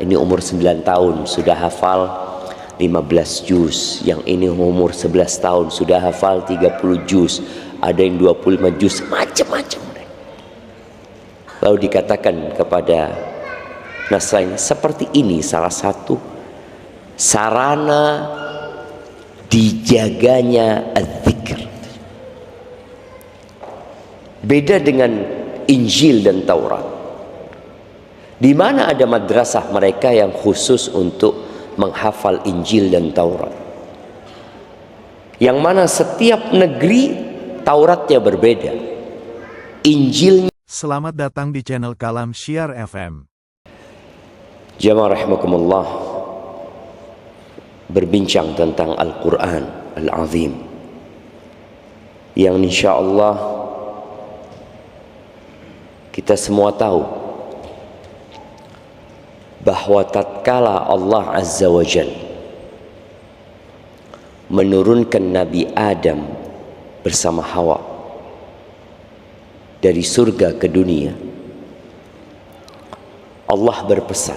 ini umur 9 tahun sudah hafal 15 juz, yang ini umur 11 tahun sudah hafal 30 juz, ada yang 25 juz, macam-macam. Lalu dikatakan kepada Nasrani, seperti ini salah satu sarana dijaganya az-zikr. Beda dengan Injil dan Taurat, di mana ada madrasah mereka yang khusus untuk menghafal Injil dan Taurat, yang mana setiap negeri Tauratnya berbeda, Injilnya. Selamat datang di channel Kalam Syiar FM. Jamaah rahimakumullah, berbincang tentang Al-Quran Al-Azim, yang insyaallah kita semua tahu bahwa tatkala Allah Azza wa Jalla menurunkan Nabi Adam bersama Hawa dari surga ke dunia, Allah berpesan,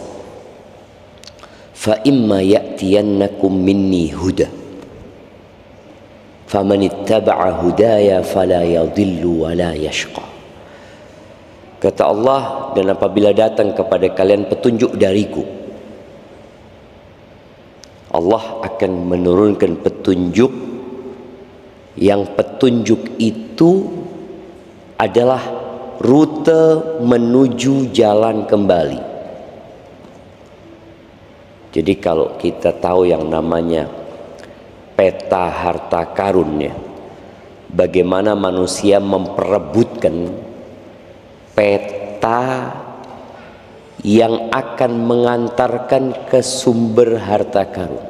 fa imma ya'tiyannakum minni huda faman ittaba'a hudaya fala yadhillu wa la yashqa. Kata Allah, dan apabila datang kepada kalian petunjuk dariku, Allah akan menurunkan petunjuk, yang petunjuk itu adalah rute menuju jalan kembali. Jadi kalau kita tahu yang namanya peta harta karunnya, bagaimana manusia memperebutkan peta yang akan mengantarkan ke sumber harta karun.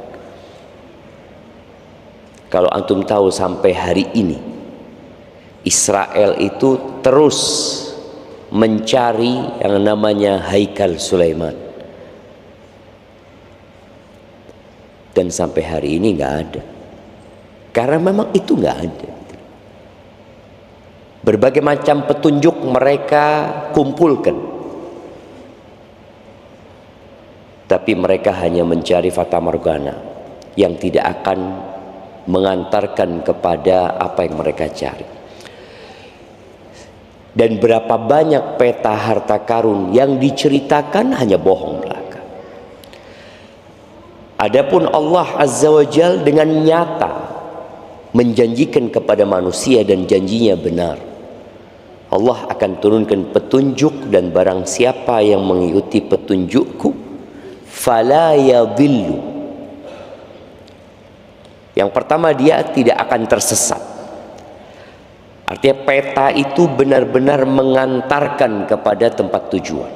Kalau antum tahu sampai hari ini Israel itu terus mencari yang namanya Haikal Sulaiman, dan sampai hari ini nggak ada, karena memang itu nggak ada. Berbagai macam petunjuk mereka kumpulkan, tapi mereka hanya mencari fata morgana yang tidak akan mengantarkan kepada apa yang mereka cari. Dan berapa banyak peta harta karun yang diceritakan hanya bohong belaka. Adapun Allah Azza wa Jalla dengan nyata menjanjikan kepada manusia, dan janjinya benar, Allah akan turunkan petunjuk, dan barang siapa yang mengikuti petunjukku fala yadhillu. Yang pertama, dia tidak akan tersesat. Artinya peta itu benar-benar mengantarkan kepada tempat tujuan.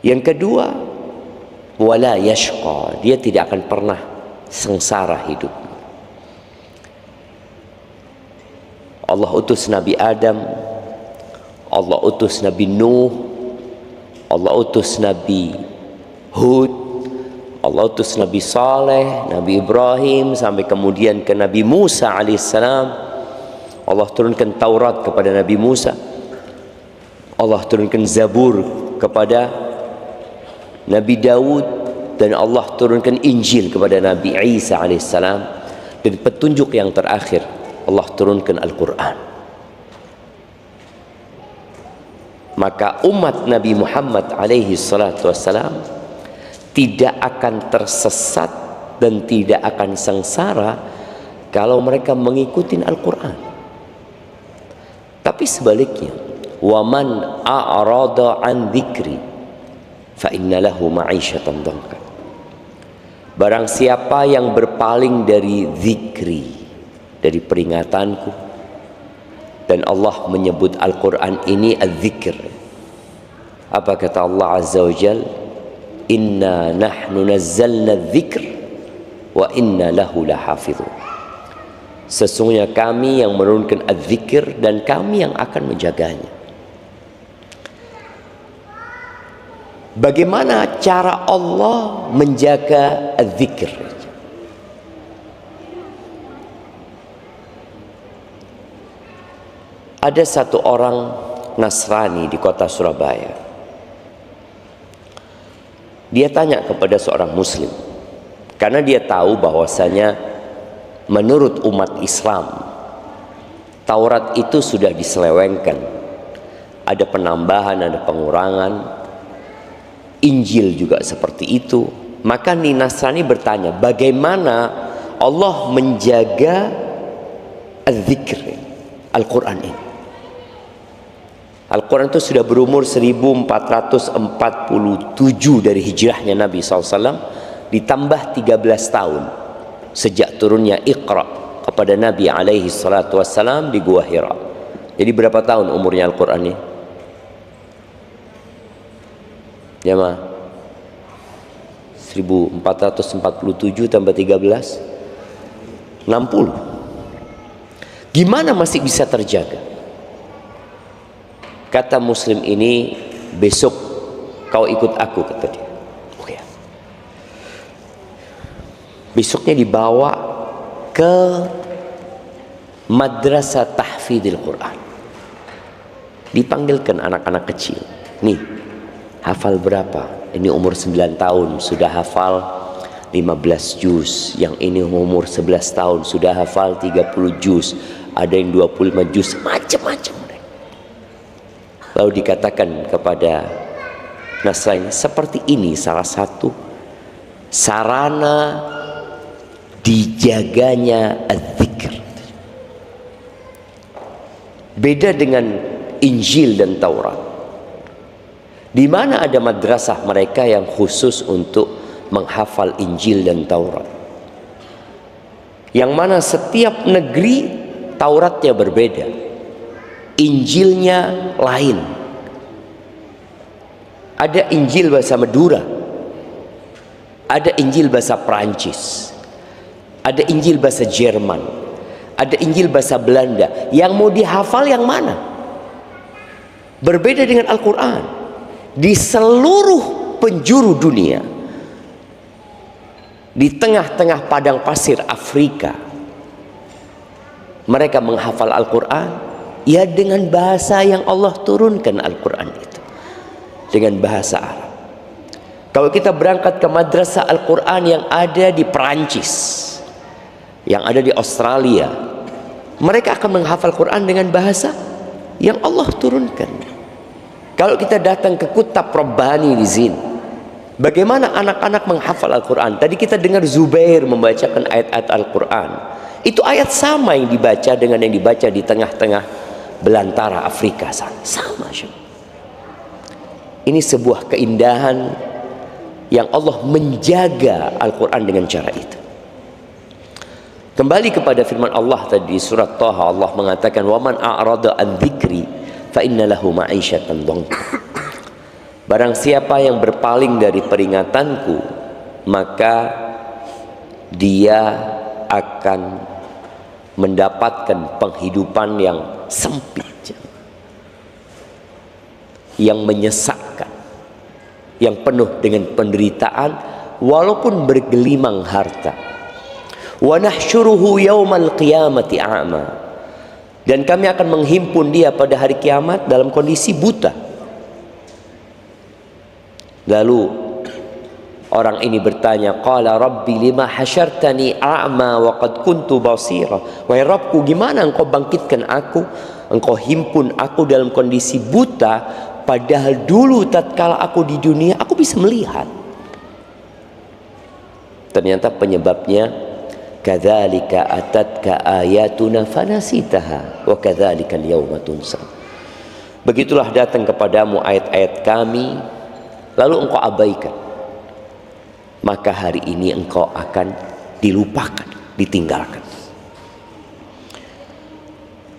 Yang kedua, wala yashqa, dia tidak akan pernah sengsara hidup. Allah utus Nabi Adam, Allah utus Nabi Nuh, Allah utus Nabi Hud, Allah utus Nabi Saleh, Nabi Ibrahim, sampai kemudian ke Nabi Musa alaihissalam. Allah turunkan Taurat kepada Nabi Musa, Allah turunkan Zabur kepada Nabi Daud, dan Allah turunkan Injil kepada Nabi Isa alaihissalam. Dan petunjuk yang terakhir, Allah turunkan Al-Quran. Maka umat Nabi Muhammad alaihi salatu wassalam tidak akan tersesat dan tidak akan sengsara kalau mereka mengikuti Al-Quran. Tapi sebaliknya, waman a'rada an dzikri fa inna lahu ma'isyatan dhanka. Barang siapa yang berpaling dari zikri, dari peringatanku, dan Allah menyebut Al-Quran ini az-zikr. Apa kata Allah Azza wa Jalla? Inna nahnu nazzalna dzikr wa inna lahu lahafizun. Sesungguhnya kami yang menurunkan az-zikr, dan kami yang akan menjaganya. Bagaimana cara Allah menjaga az-zikr? Ada satu orang Nasrani di kota Surabaya. Dia tanya kepada seorang muslim, karena dia tahu bahwasanya menurut umat Islam Taurat itu sudah diselewengkan, ada penambahan, ada pengurangan. Injil juga seperti itu. Maka Nasrani bertanya, bagaimana Allah menjaga al-dzikr, Al-Quran ini? Al-Quran itu sudah berumur 1447 dari hijrahnya Nabi SAW, ditambah 13 tahun sejak turunnya Iqra kepada Nabi alaihi salatu wassalam di Gua Hira. Jadi berapa tahun umurnya Al-Quran ini? Jamaah, 1447 tambah 13, 60. Gimana masih bisa terjaga? Kata muslim ini, besok kau ikut aku, kata dia. Oke. Besoknya dibawa ke madrasah tahfidil Quran. Dipanggilkan anak-anak kecil. Nih, hafal berapa? Ini umur 9 tahun sudah hafal 15 juz. Yang ini umur 11 tahun sudah hafal 30 juz. Ada yang 25 juz, macam-macam. Lalu dikatakan kepada Nasrani, seperti ini salah satu sarana dijaganya az-zikr. Beda dengan Injil dan Taurat, di mana ada madrasah mereka yang khusus untuk menghafal Injil dan Taurat, yang mana setiap negeri Tauratnya berbeda, Injilnya lain. Ada Injil bahasa Madura, ada Injil bahasa Perancis, ada Injil bahasa Jerman, ada Injil bahasa Belanda. Yang mau dihafal yang mana? Berbeda dengan Al-Quran. Di seluruh penjuru dunia, di tengah-tengah padang pasir Afrika, mereka menghafal Al-Quran, ya dengan bahasa yang Allah turunkan Al-Quran itu, dengan bahasa Arab. Kalau kita berangkat ke madrasah Al-Quran yang ada di Perancis, yang ada di Australia, mereka akan menghafal Quran dengan bahasa yang Allah turunkan. Kalau kita datang ke Kutab Rabbani di sini, bagaimana anak-anak menghafal Al-Quran? Tadi kita dengar Zubair membacakan ayat-ayat Al-Quran. Itu ayat sama yang dibaca dengan yang dibaca di tengah-tengah belantara Afrika sana. Sama. Ini sebuah keindahan yang Allah menjaga Al-Quran dengan cara itu. Kembali kepada firman Allah tadi di surat Taha, Allah mengatakan, "Waman a'rada an dzikri fa inna lahu ma'isyatan dhanka." Barang siapa yang berpaling dari peringatanku, maka dia akan mendapatkan penghidupan yang sempit, yang menyesakkan, yang penuh dengan penderitaan, walaupun bergelimang harta. Wa nahsyuruhu yaumal qiyamati a'ma. Dan kami akan menghimpun dia pada hari kiamat dalam kondisi buta. Lalu orang ini bertanya, qala rabbi lima hasyartani a'ma wa qad kuntu basira. Wahai Rabbku, gimana engkau bangkitkan aku, engkau himpun aku dalam kondisi buta, padahal dulu tatkala aku di dunia aku bisa melihat. Ternyata penyebabnya, kadzalika atatka ayatuna fanasitaha wa kadzalika al-yauma tunsa. Begitulah datang kepadamu ayat-ayat kami, lalu engkau abaikan, maka hari ini engkau akan dilupakan, ditinggalkan.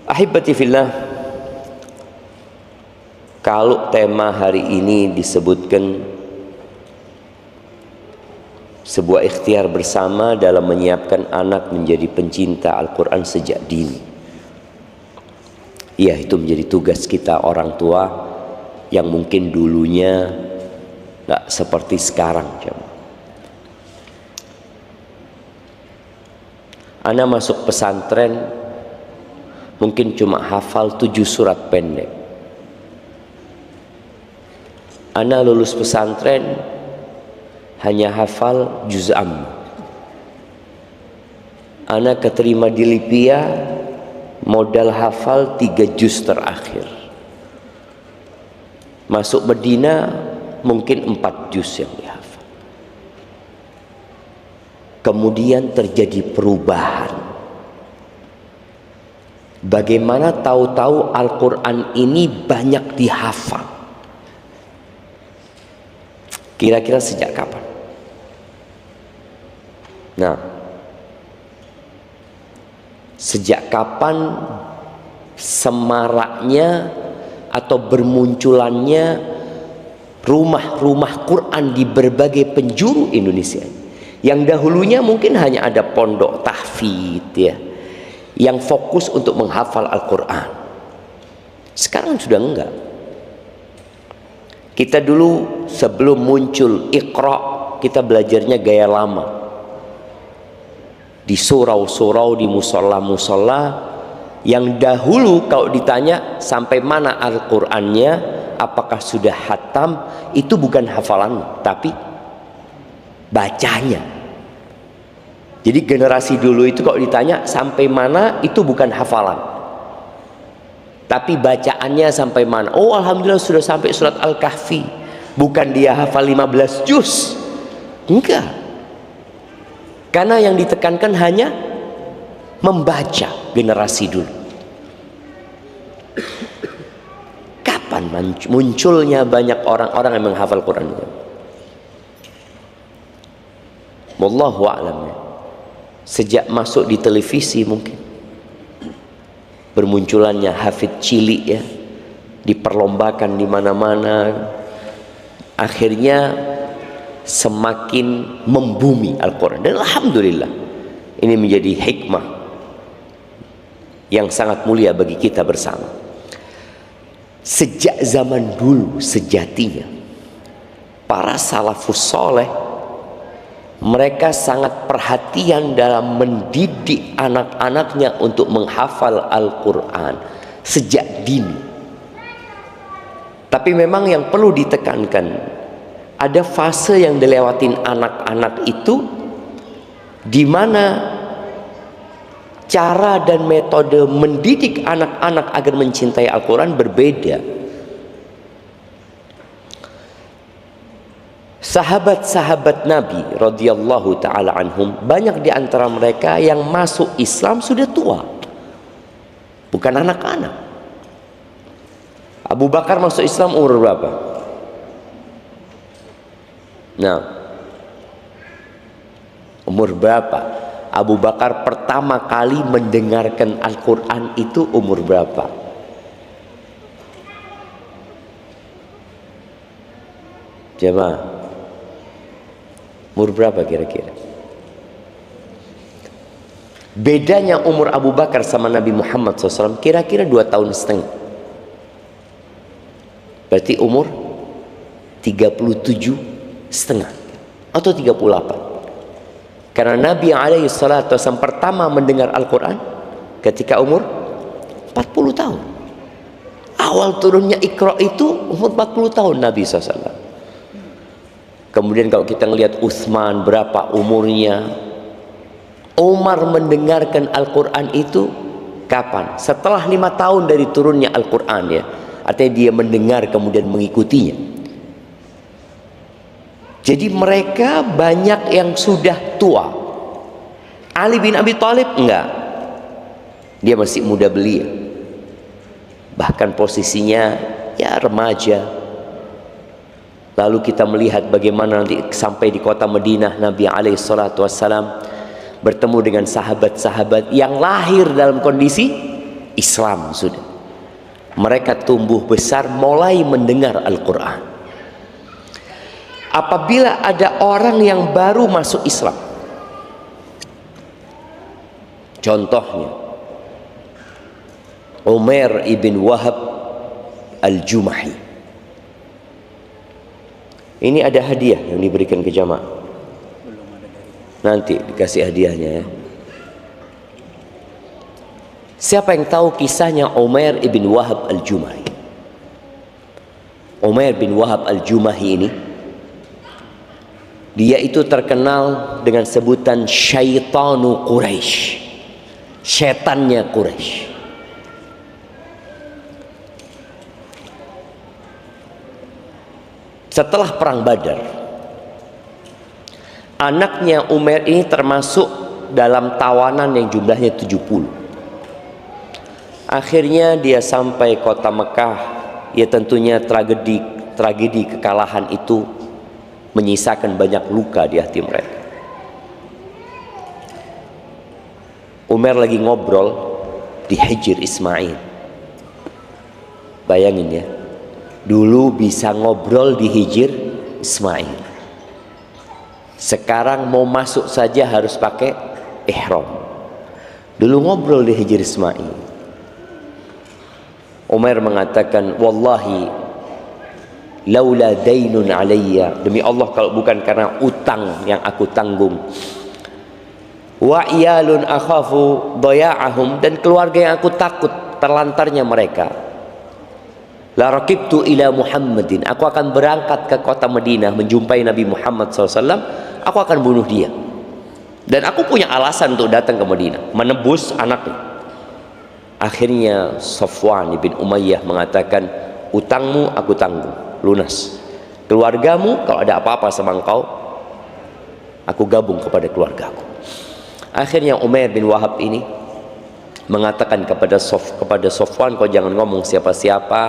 Ahibati fillah, kalau tema hari ini disebutkan sebuah ikhtiar bersama dalam menyiapkan anak menjadi pencinta Al-Quran sejak dini, ya, itu menjadi tugas kita orang tua yang mungkin dulunya nggak seperti sekarang. Ana masuk pesantren mungkin cuma hafal 7 surat pendek. Ana lulus pesantren hanya hafal juz am. Ana keterima di Libya, modal hafal 3 juz terakhir. Masuk Medina mungkin 4 juz yang dihafal. Kemudian terjadi perubahan. Bagaimana tahu-tahu Al-Quran ini banyak dihafal? Kira-kira sejak kapan? Nah, sejak kapan semaraknya atau bermunculannya rumah-rumah Quran di berbagai penjuru Indonesia? Yang dahulunya mungkin hanya ada pondok tahfidz ya, yang fokus untuk menghafal Al-Quran. Sekarang sudah enggak. Kita dulu sebelum muncul Iqra, kita belajarnya gaya lama. Di surau-surau, di musola-musola, yang dahulu kalau ditanya sampai mana Al-Qur'annya, apakah sudah hatam, itu bukan hafalan, tapi bacanya. Jadi generasi dulu itu kalau ditanya sampai mana, itu bukan hafalan, tapi bacaannya sampai mana. Oh, alhamdulillah sudah sampai surat Al-Kahfi. Bukan dia hafal 15 juz, enggak. Karena yang ditekankan hanya membaca generasi dulu. Kapan munculnya banyak orang-orang yang menghafal Quran? Wallahu a'lam. Sejak masuk di televisi mungkin bermunculannya hafidz cilik ya, diperlombakan di mana-mana, akhirnya semakin membumi Al-Quran. Dan alhamdulillah ini menjadi hikmah yang sangat mulia bagi kita bersama. Sejak zaman dulu sejatinya para salafus soleh, mereka sangat perhatian dalam mendidik anak-anaknya untuk menghafal Al-Quran sejak dini. Tapi memang yang perlu ditekankan, ada fase yang dilewatin anak-anak itu di mana cara dan metode mendidik anak-anak agar mencintai Al-Quran berbeda. Sahabat-sahabat Nabi radhiyallahu taala anhum, banyak di antara mereka yang masuk Islam sudah tua, bukan anak-anak. Abu Bakar masuk Islam umur berapa? Nah, umur berapa? Abu Bakar pertama kali mendengarkan Al-Quran itu umur berapa? Jemaah, umur berapa kira-kira? Bedanya umur Abu Bakar sama Nabi Muhammad SAW kira-kira 2,5 tahun. Berarti umur 37,5 atau 38. Karena Nabi SAW pertama mendengar Al-Quran ketika umur 40 tahun. Awal turunnya Iqra itu umur 40 tahun Nabi SAW. Kemudian kalau kita melihat Utsman berapa umurnya. Umar mendengarkan Al-Quran itu kapan? Setelah 5 tahun dari turunnya Al-Quran ya. Artinya dia mendengar kemudian mengikutinya. Jadi mereka banyak yang sudah tua. Ali bin Abi Thalib enggak. Dia masih muda belia. Bahkan posisinya ya remaja. Lalu kita melihat bagaimana nanti sampai di kota Madinah Nabi SAW bertemu dengan sahabat-sahabat yang lahir dalam kondisi Islam sudah. Mereka tumbuh besar mulai mendengar Al-Quran. Apabila ada orang yang baru masuk Islam, contohnya Umair ibn Wahab al-Jumahi, ini ada hadiah yang diberikan ke jamaah. Nanti dikasih hadiahnya ya. Siapa yang tahu kisahnya Umair ibn Wahab al-Jumahi? Umair bin Wahab al-Jumahi ini Dia itu terkenal dengan sebutan Syaitanu Quraisy, setannya Quraisy. Setelah perang Badar, anaknya Umair ini termasuk dalam tawanan yang jumlahnya 70. Akhirnya dia sampai kota Mekah. Ya tentunya tragedi kekalahan itu menyisakan banyak luka di hati mereka. Umar lagi ngobrol di Hijr Ismail. Bayangin ya, dulu bisa ngobrol di Hijr Ismail. Sekarang mau masuk saja harus pakai ihram. Dulu ngobrol di Hijr Ismail. Umar mengatakan, wallahi laula dainun alayya, demi Allah kalau bukan karena utang yang aku tanggung, wa iyalun akhafu daya'ahum, dan keluarga yang aku takut terlantarnya mereka, la raqibtu ila Muhammadin, aku akan berangkat ke kota Madinah menjumpai Nabi Muhammad SAW, aku akan bunuh dia. Dan aku punya alasan untuk datang ke Madinah, menebus anaknya. Akhirnya Safwan bin Umayyah mengatakan, utangmu aku tanggung, lunas. Keluargamu kalau ada apa-apa sama engkau, aku gabung kepada keluargaku. Akhirnya Umair bin Wahab ini mengatakan kepada Safwan, kau jangan ngomong siapa-siapa,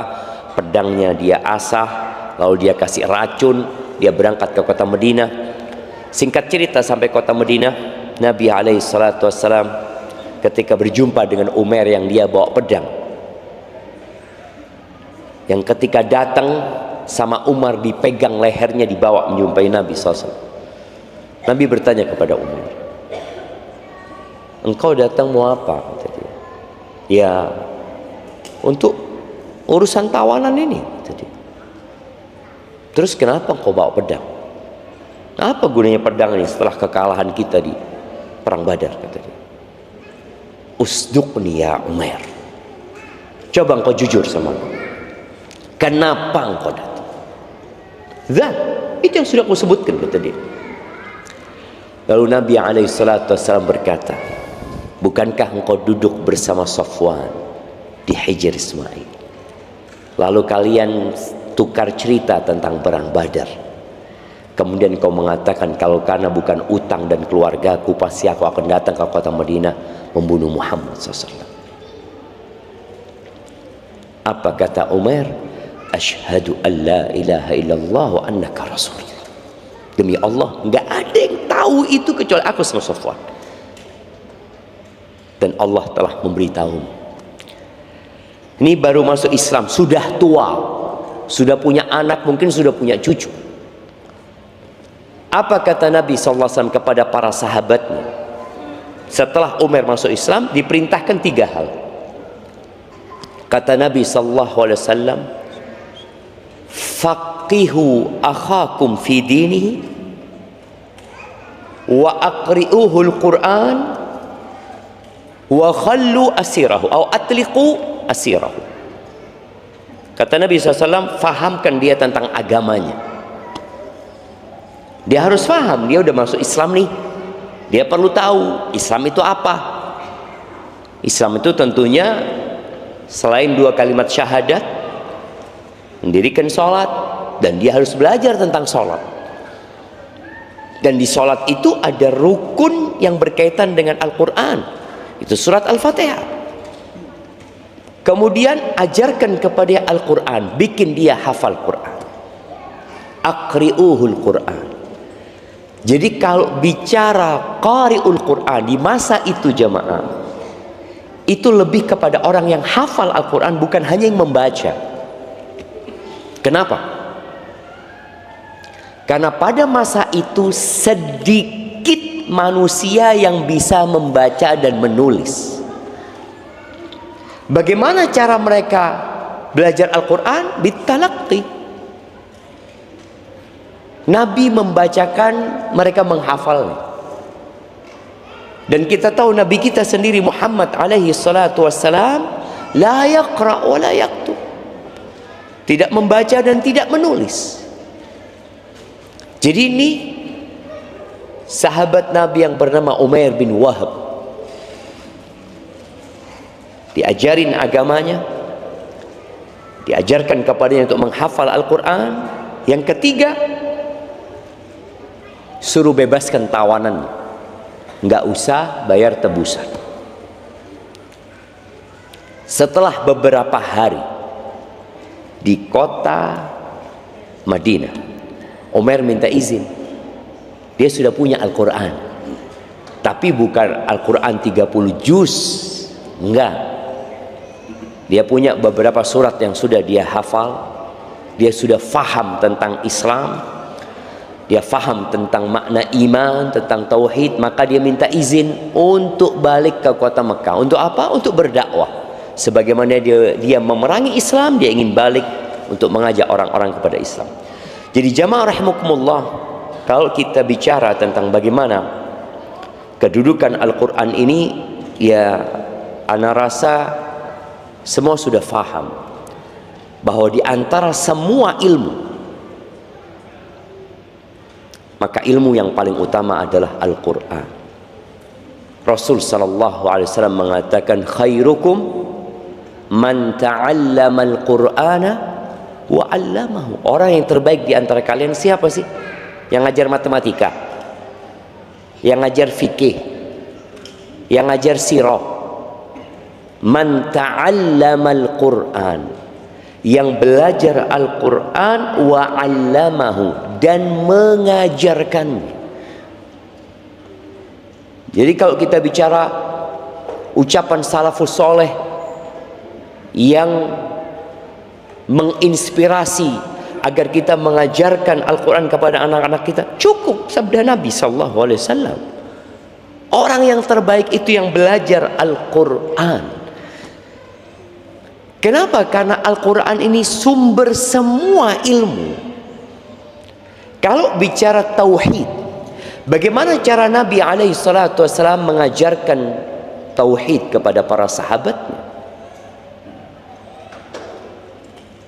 pedangnya dia asah, lalu dia kasih racun, dia berangkat ke kota Madinah. Singkat cerita sampai kota Madinah, Nabi SAW ketika berjumpa dengan Umar yang dia bawa pedang, yang ketika datang sama Umar dipegang lehernya, dibawa menjumpai Nabi SAW. Nabi bertanya kepada Umar, engkau datang mau apa? Kata dia. Ya, untuk urusan tawanan ini. Kata dia. Terus kenapa engkau bawa pedang? Apa gunanya pedang ini setelah kekalahan kita di perang Badar? Kata dia. Usduqni ya Umar, coba engkau jujur sama aku, kenapa engkau datang? Zat, itu yang sudah aku sebutkan, kata dia. Lalu Nabi SAW berkata, bukankah engkau duduk bersama Safwan di Hijr Ismail, lalu kalian tukar cerita tentang perang Badar, kemudian kau mengatakan kalau karena bukan utang dan keluargaku pasti aku akan datang ke kota Madinah membunuh Muhammad SAW. Apa kata Umar? Asyhadu an la ilaha illallah wa annaka rasulullah. Demi Allah, enggak ada yang tahu itu kecuali aku sama Safwan. Dan Allah telah memberitahu. Ini baru masuk Islam, sudah tua, sudah punya anak, mungkin sudah punya cucu. Apa kata Nabi SAW kepada para sahabatnya? Setelah Umar masuk Islam, diperintahkan 3 hal. Kata Nabi SAW, faqihu akhakum fi dinihi wa aqri'uhul Qur'an wa khallu asirahu atau atliqu asirahu. Kata Nabi SAW, fahamkan dia tentang agamanya. Dia harus faham, dia udah masuk Islam nih, dia perlu tahu Islam itu apa. Islam itu tentunya selain 2 kalimat syahadat, mendirikan sholat, dan dia harus belajar tentang sholat. Dan di sholat itu ada rukun yang berkaitan dengan Al-Quran, itu surat Al-Fatihah. Kemudian ajarkan kepada Al-Quran, bikin dia hafal Quran. Aqri'uhul Quran. Jadi kalau bicara qari'ul Quran di masa itu jamaah, itu lebih kepada orang yang hafal Al-Quran, bukan hanya yang membaca. Kenapa? Karena pada masa itu sedikit manusia yang bisa membaca dan menulis. Bagaimana cara mereka belajar Al-Quran? Bitalaqi. Nabi membacakan, mereka menghafalnya. Dan kita tahu Nabi kita sendiri Muhammad alaihi salatu wassalam la yaqra wa la yaktub, tidak membaca dan tidak menulis. Jadi ini sahabat Nabi yang bernama Umair bin Wahab, diajarin agamanya, diajarkan kepadanya untuk menghafal Al-Quran. Yang ketiga, suruh bebaskan tawanan, nggak usah bayar tebusan. Setelah beberapa hari di kota Madinah, Umar minta izin. Dia sudah punya Al-Quran, tapi bukan Al-Quran 30 juz, enggak. Dia punya beberapa surat yang sudah dia hafal. Dia sudah faham tentang Islam, dia faham tentang makna iman, tentang tauhid. Maka dia minta izin untuk balik ke kota Mekah. Untuk apa? Untuk berdakwah. Sebagaimana dia memerangi Islam, dia ingin balik untuk mengajak orang-orang kepada Islam. Jadi jamaah rahimakumullah, kalau kita bicara tentang bagaimana kedudukan Al-Quran ini, ya ana rasa semua sudah faham bahwa di antara semua ilmu, maka ilmu yang paling utama adalah Al-Quran. Rasul sallallahu alaihi wasallam mengatakan, khairukum man ta'allama al-Qur'ana wa 'allamahu. Orang yang terbaik di antara kalian siapa sih? Yang ngajar matematika, yang ngajar fikih, yang ngajar sirah. Man ta'allama al-Qur'an, yang belajar Al-Quran, wa 'allamahu, dan mengajarkannya. Jadi kalau kita bicara ucapan salafus soleh yang menginspirasi agar kita mengajarkan Al-Quran kepada anak-anak kita, cukup sabda Nabi SAW. Orang yang terbaik itu yang belajar Al-Quran. Kenapa? Karena Al-Quran ini sumber semua ilmu. Kalau bicara tauhid, bagaimana cara Nabi SAW mengajarkan tauhid kepada para sahabatnya?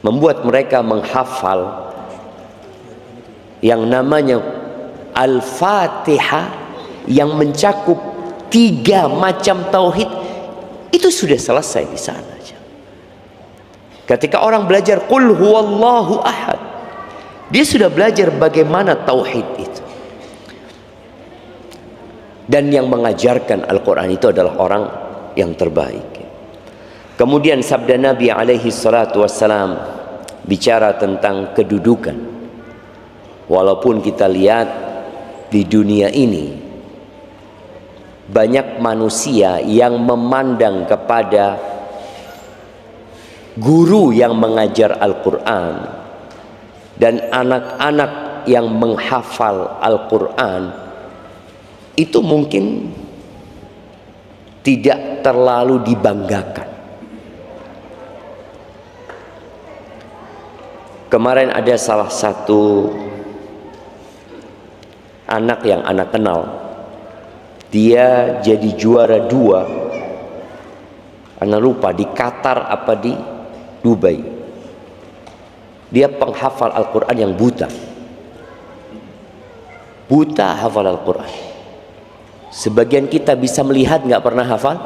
Membuat mereka menghafal yang namanya Al-Fatihah, yang mencakup 3 macam tauhid. Itu sudah selesai di sana. Ketika orang belajar Qul huwallahu ahad, dia sudah belajar bagaimana tauhid itu. Dan yang mengajarkan Al-Quran itu adalah orang yang terbaik. Kemudian sabda Nabi alaihi salatu wassalam bicara tentang kedudukan. Walaupun kita lihat di dunia ini banyak manusia yang memandang kepada guru yang mengajar Al-Quran dan anak-anak yang menghafal Al-Quran, itu mungkin tidak terlalu dibanggakan. Kemarin ada salah satu anak yang anak kenal, dia jadi juara 2, anak lupa di Qatar apa di Dubai. Dia penghafal Al-Quran yang buta hafal Al-Quran. Sebagian kita bisa melihat nggak pernah hafal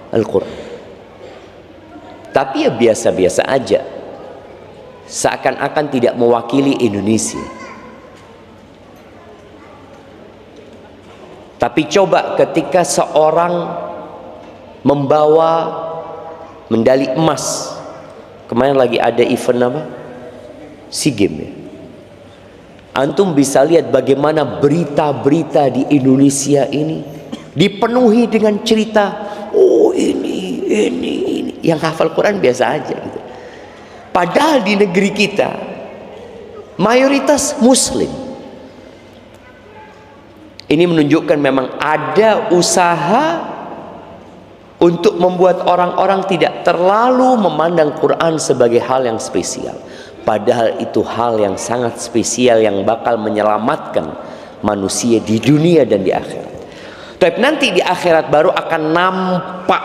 Al-Quran, tapi ya biasa-biasa aja, seakan-akan tidak mewakili Indonesia. Tapi coba ketika seorang membawa medali emas, kemarin lagi ada event apa? SEA Games ya. Antum bisa lihat bagaimana berita-berita di Indonesia ini dipenuhi dengan cerita, oh ini yang hafal Quran biasa aja gitu. Padahal di negeri kita mayoritas Muslim. Ini menunjukkan memang ada usaha untuk membuat orang-orang tidak terlalu memandang Quran sebagai hal yang spesial. Padahal itu hal yang sangat spesial yang bakal menyelamatkan manusia di dunia dan di akhirat. Tapi nanti di akhirat baru akan nampak.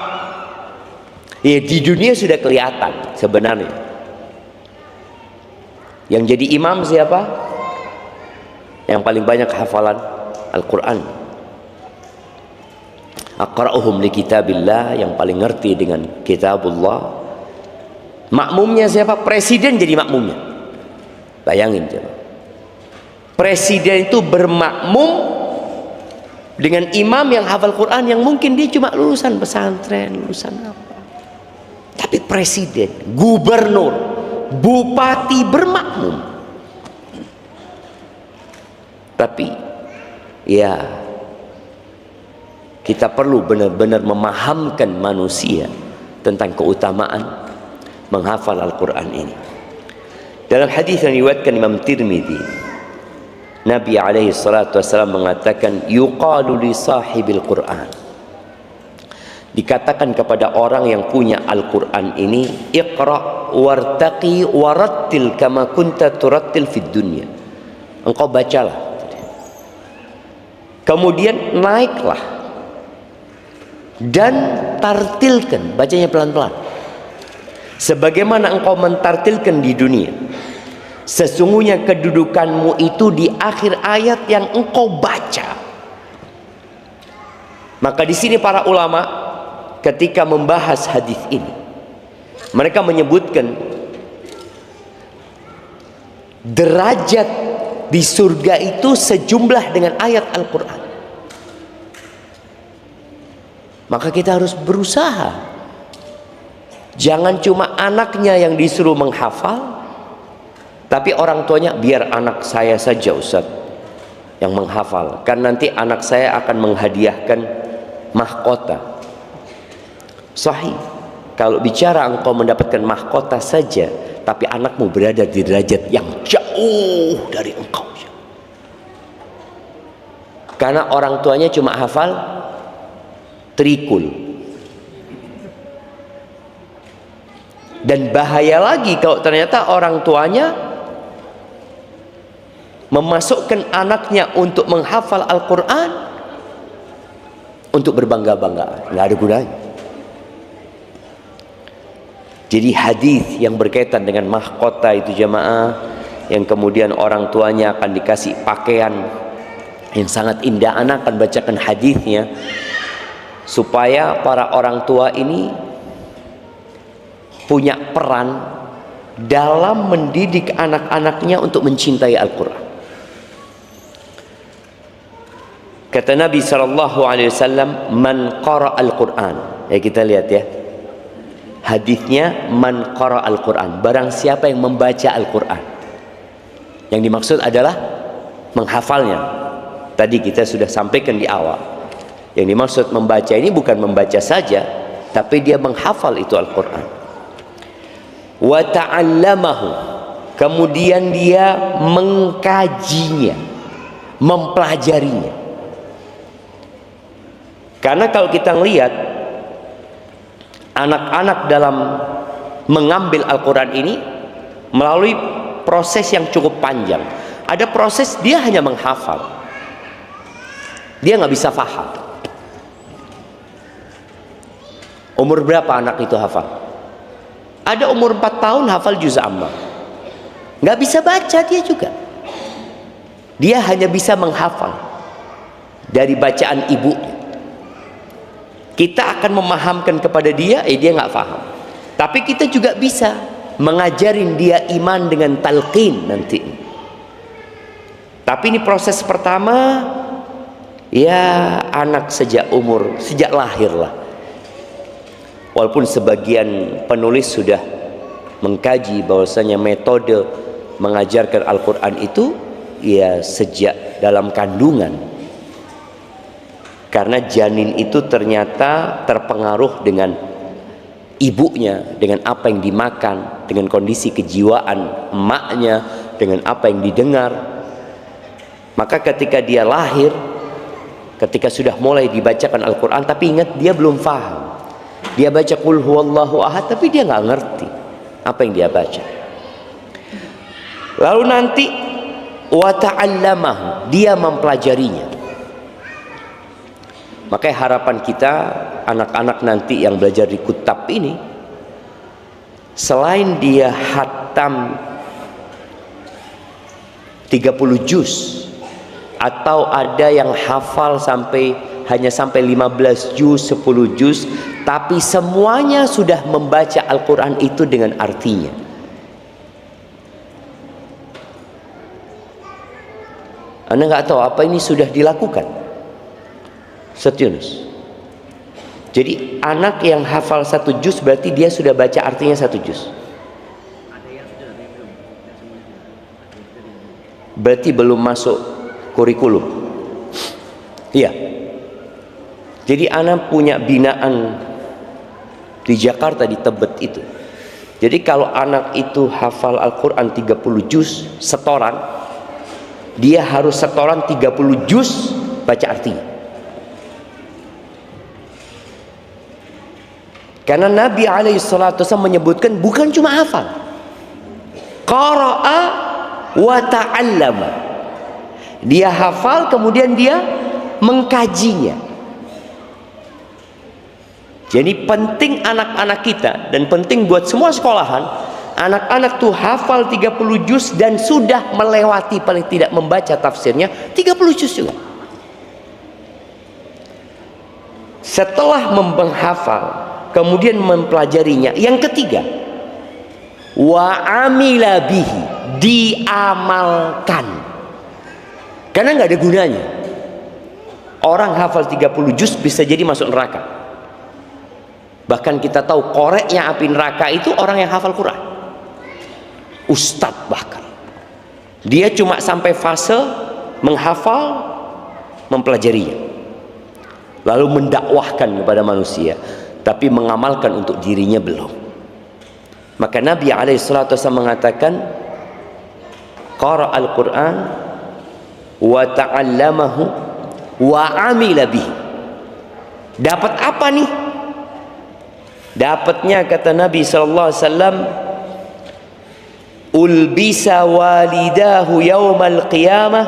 Ya, di dunia sudah kelihatan sebenarnya. Yang jadi imam siapa? Yang paling banyak hafalan Al-Quran. Aqra'uhum li kitabillah, yang paling ngerti dengan kitabullah. Makmumnya siapa? Presiden jadi makmumnya. Bayangin coba. Presiden itu bermakmum dengan imam yang hafal Quran, yang mungkin dia cuma lulusan pesantren, lulusan apa. Tapi presiden, gubernur, bupati bermakmum. Tapi ya, kita perlu benar-benar memahamkan manusia tentang keutamaan menghafal Al-Quran ini. Dalam hadis yang diriwayatkan Imam Tirmidzi, Nabi alaihi salatu wasallam mengatakan, yuqalu li sahibil Quran, dikatakan kepada orang yang punya Al-Quran ini, iqra wartaqi warattil kama kunta turattil fid dunya. Engkau bacalah, kemudian naiklah dan tartilkan, bacanya pelan-pelan sebagaimana engkau mentartilkan di dunia. Sesungguhnya kedudukanmu itu di akhir ayat yang engkau baca. Maka di sini para ulama ketika membahas hadis ini, mereka menyebutkan derajat di surga itu sejumlah dengan ayat Al-Quran. Maka kita harus berusaha. Jangan cuma anaknya yang disuruh menghafal, tapi orang tuanya, biar anak saya saja Ustaz yang menghafal, kan nanti anak saya akan menghadiahkan mahkota. Sahih, kalau bicara engkau mendapatkan mahkota saja, tapi anakmu berada di derajat yang jauh dari engkau. Karena orang tuanya cuma hafal trikul. Dan bahaya lagi kalau ternyata orang tuanya memasukkan anaknya untuk menghafal Al-Quran untuk berbangga-banggaan, nggak ada gunanya. Jadi hadis yang berkaitan dengan mahkota itu jamaah, yang kemudian orang tuanya akan dikasih pakaian yang sangat indah, anak akan bacakan hadisnya supaya para orang tua ini punya peran dalam mendidik anak-anaknya untuk mencintai Al-Quran. Kata Nabi SAW, man qara Al-Quran. Ya, kita lihat ya hadisnya, man qara Al-Quran, barang siapa yang membaca Al-Quran. Yang dimaksud adalah menghafalnya. Tadi kita sudah sampaikan di awal, yang dimaksud membaca ini bukan membaca saja, tapi dia menghafal itu Al-Quran. Wa ta'allamahu, kemudian dia mengkajinya, mempelajarinya. Karena kalau kita lihat anak-anak dalam mengambil Al-Quran ini melalui proses yang cukup panjang. Ada proses dia hanya menghafal, dia nggak bisa faham. Umur berapa anak itu hafal? Ada umur 4 tahun hafal juz amma, nggak bisa baca dia juga. Dia hanya bisa menghafal dari bacaan ibunya. Kita akan memahamkan kepada dia, dia nggak paham. Tapi kita juga bisa mengajarin dia iman dengan talqin nanti. Tapi ini proses pertama, ya anak sejak lahir lah. Walaupun sebagian penulis sudah mengkaji bahwasanya metode mengajarkan Al-Quran itu ya sejak dalam kandungan. Karena janin itu ternyata terpengaruh dengan ibunya, dengan apa yang dimakan, dengan kondisi kejiwaan emaknya, dengan apa yang didengar. Maka ketika dia lahir, ketika sudah mulai dibacakan Al-Quran, tapi ingat dia belum paham. Dia baca qul huwallahu ahad, tapi dia nggak ngerti apa yang dia baca. Lalu nanti wa ta'allamahu, dia mempelajarinya. Makanya harapan kita anak-anak nanti yang belajar di kutab ini, selain dia khatam 30 juz, Atau ada yang hafal hanya sampai 15 juz, 10 juz, tapi semuanya sudah membaca Al-Quran itu dengan artinya. Anda nggak tahu apa ini sudah dilakukan, Ustaz Yunus. Jadi anak yang hafal 1 juz berarti dia sudah baca artinya 1 juz. Berarti belum masuk kurikulum. Iya. Jadi anak punya binaan di Jakarta, di Tebet itu. Jadi kalau anak itu hafal Al-Quran 30 juz setoran, dia harus setoran 30 juz baca artinya. Karena Nabi alaihissalatu wassalam menyebutkan bukan cuma hafal, qara'a wa ta'allama. Dia hafal kemudian dia mengkajinya. Jadi penting anak-anak kita dan penting buat semua sekolahan, anak-anak tuh hafal 30 juz dan sudah melewati paling tidak membaca tafsirnya 30 juz juga. Setelah menghafal kemudian mempelajarinya, yang ketiga, wa amila bihi, diamalkan. Karena nggak ada gunanya orang hafal 30 juz bisa jadi masuk neraka. Bahkan kita tahu koreknya api neraka itu orang yang hafal Quran, ustadz bahkan. Dia cuma sampai fase menghafal, mempelajarinya, lalu mendakwahkan kepada manusia, tapi mengamalkan untuk dirinya belum. Maka Nabi alaihissalatu wassalam mengatakan, qara al-Quran wa ta'allamahu wa amila bihi. Dapat apa nih? Dapatnya, kata Nabi sallallahu alaihi wasallam, ulbisa walidahu yaumal qiyamah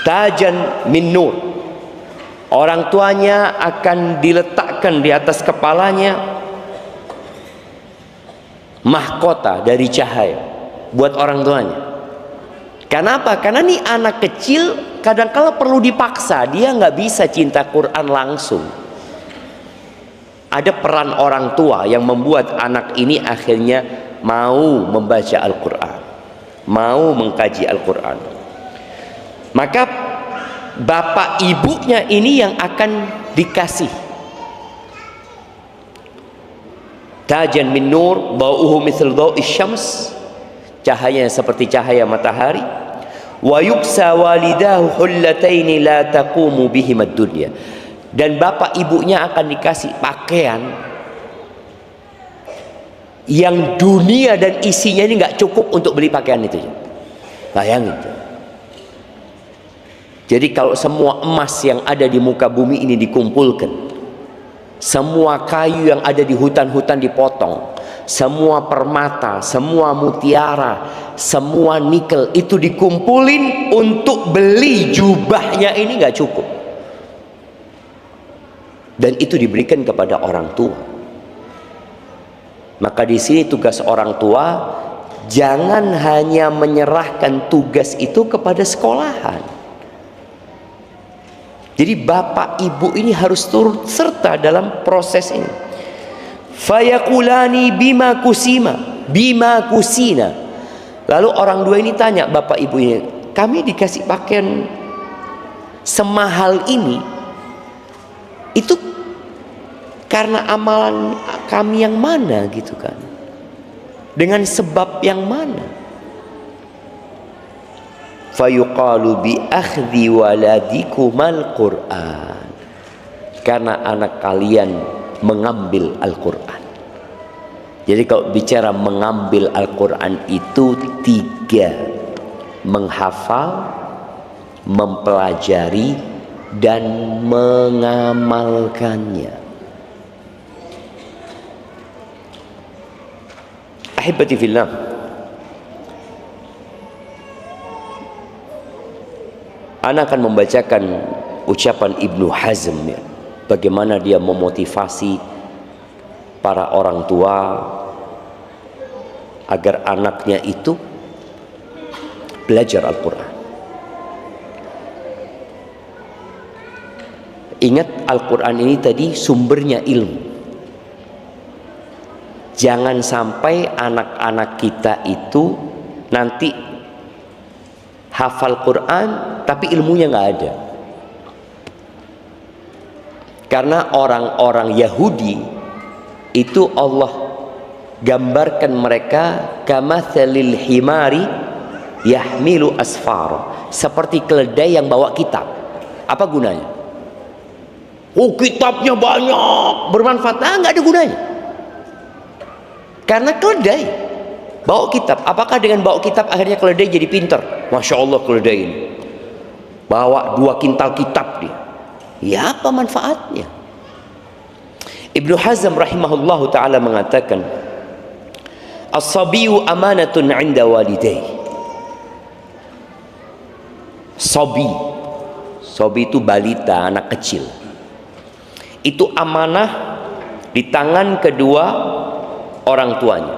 tajan min nur. Orang tuanya akan diletakkan di atas kepalanya mahkota dari cahaya buat orang tuanya. Kenapa? Karena nih anak kecil kadang-kala perlu dipaksa, dia nggak bisa cinta Quran langsung. Ada peran orang tua yang membuat anak ini akhirnya mau membaca Al-Quran, mau mengkaji Al-Quran. Maka bapak ibunya ini yang akan dikasih tajan min nur bauhu mithl dawi syams, cahayanya seperti cahaya matahari. Wa yuksa walidahu hullataini la taqumu bihim ad-dunya. Dan bapak ibunya akan dikasih pakaian yang dunia dan isinya ini nggak cukup untuk beli pakaian itu. Bayangin. Jadi kalau semua emas yang ada di muka bumi ini dikumpulkan, semua kayu yang ada di hutan-hutan dipotong, semua permata, semua mutiara, semua nikel itu dikumpulin untuk beli jubahnya ini nggak cukup. Dan itu diberikan kepada orang tua. Maka di sini tugas orang tua, jangan hanya menyerahkan tugas itu kepada sekolahan. Jadi bapak ibu ini harus turut serta dalam proses ini. Fayakulani bima kusina. Lalu orang dua ini tanya bapak ibu ini, kami dikasih pakaian semahal ini, itu karena amalan kami yang mana gitu kan? Dengan sebab yang mana? Fayuqalu bi akhdhi waladikumal Qur'an. Karena anak kalian mengambil Al-Quran. Jadi kalau bicara mengambil Al-Quran itu 3: menghafal, mempelajari, dan mengamalkannya. Ahibati fillah, ana akan membacakan ucapan Ibnu Hazm ya, bagaimana dia memotivasi para orang tua agar anaknya itu belajar Al-Quran. Ingat, Al-Quran ini tadi sumbernya ilmu. Jangan sampai anak-anak kita itu nanti hafal Quran tapi ilmunya nggak ada. Karena orang-orang Yahudi itu Allah gambarkan mereka kamatsalil himari yahmilu asfar, seperti keledai yang bawa kitab. Apa gunanya? Oh, kitabnya banyak, bermanfaat. Nggak ada gunanya. Karena keledai bawa kitab. Apakah dengan bawa kitab akhirnya keledai jadi pintar? Masya Allah, keledai ini bawa 2 kintal kitab dia. Ya, apa manfaatnya? Ibnu Hazm rahimahullahu ta'ala mengatakan, as-sabiyu amanatun 'inda walidayh. Sobi itu balita, anak kecil. Itu amanah di tangan kedua orang tuanya.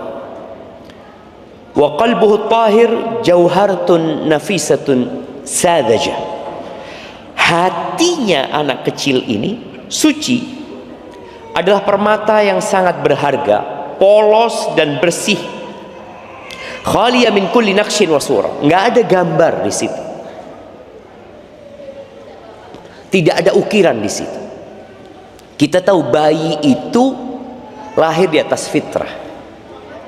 Wa qalbuhu tahir jauharatun nafisatun sadajah. Hatinya anak kecil ini suci, adalah permata yang sangat berharga, polos dan bersih. Khaliya min kulli naqshin wa surah. Enggak ada gambar di situ. Tidak ada ukiran di situ. Kita tahu bayi itu lahir di atas fitrah,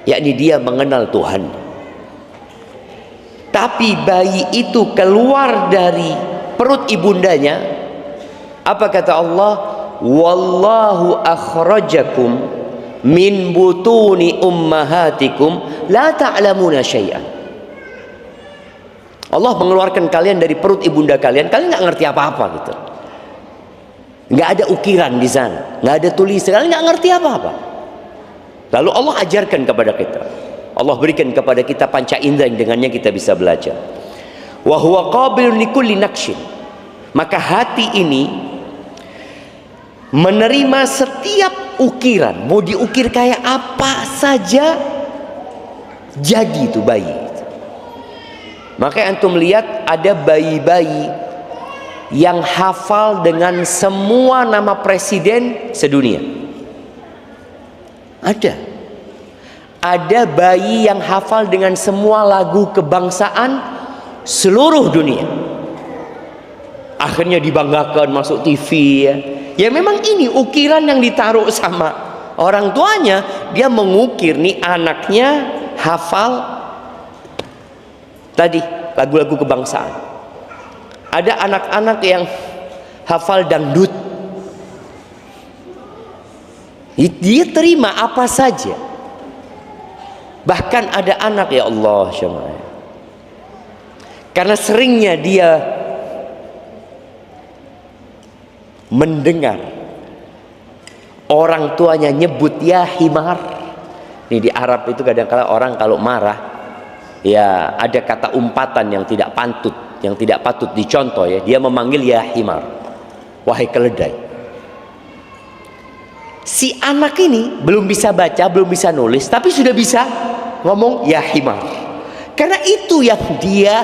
yakni dia mengenal Tuhan. Tapi bayi itu keluar dari perut ibundanya, apa kata Allah? Wallahu akhrajakum min butuni ummahatikum la ta'lamuna syai'an. Allah mengeluarkan kalian dari perut ibunda kalian nggak ngerti apa-apa gitu. Nggak ada ukiran di sana, nggak ada tulisan, kalian nggak ngerti apa-apa. Lalu Allah ajarkan kepada kita, Allah berikan kepada kita panca indera yang dengannya kita bisa belajar. Wa huwa qabilun likulli naqshin. Maka hati ini menerima setiap ukiran, mau diukir kayak apa saja jadi itu bayi. Maka antum lihat ada bayi-bayi yang hafal dengan semua nama presiden sedunia. Ada bayi yang hafal dengan semua lagu kebangsaan seluruh dunia. Akhirnya dibanggakan masuk TV ya. Ya memang ini ukiran yang ditaruh sama orang tuanya. Dia mengukir nih anaknya hafal tadi lagu-lagu kebangsaan. Ada anak-anak yang hafal dangdut. Dia terima apa saja. Bahkan ada anak, ya Allah, syama'ah, karena seringnya dia mendengar orang tuanya nyebut ya himar. Ini di Arab itu kadang-kala orang kalau marah, ya ada kata umpatan yang tidak patut dicontoh ya. Dia memanggil ya himar, wahai keledai. Si anak ini belum bisa baca, belum bisa nulis, tapi sudah bisa ngomong ya himar. Karena itu yang dia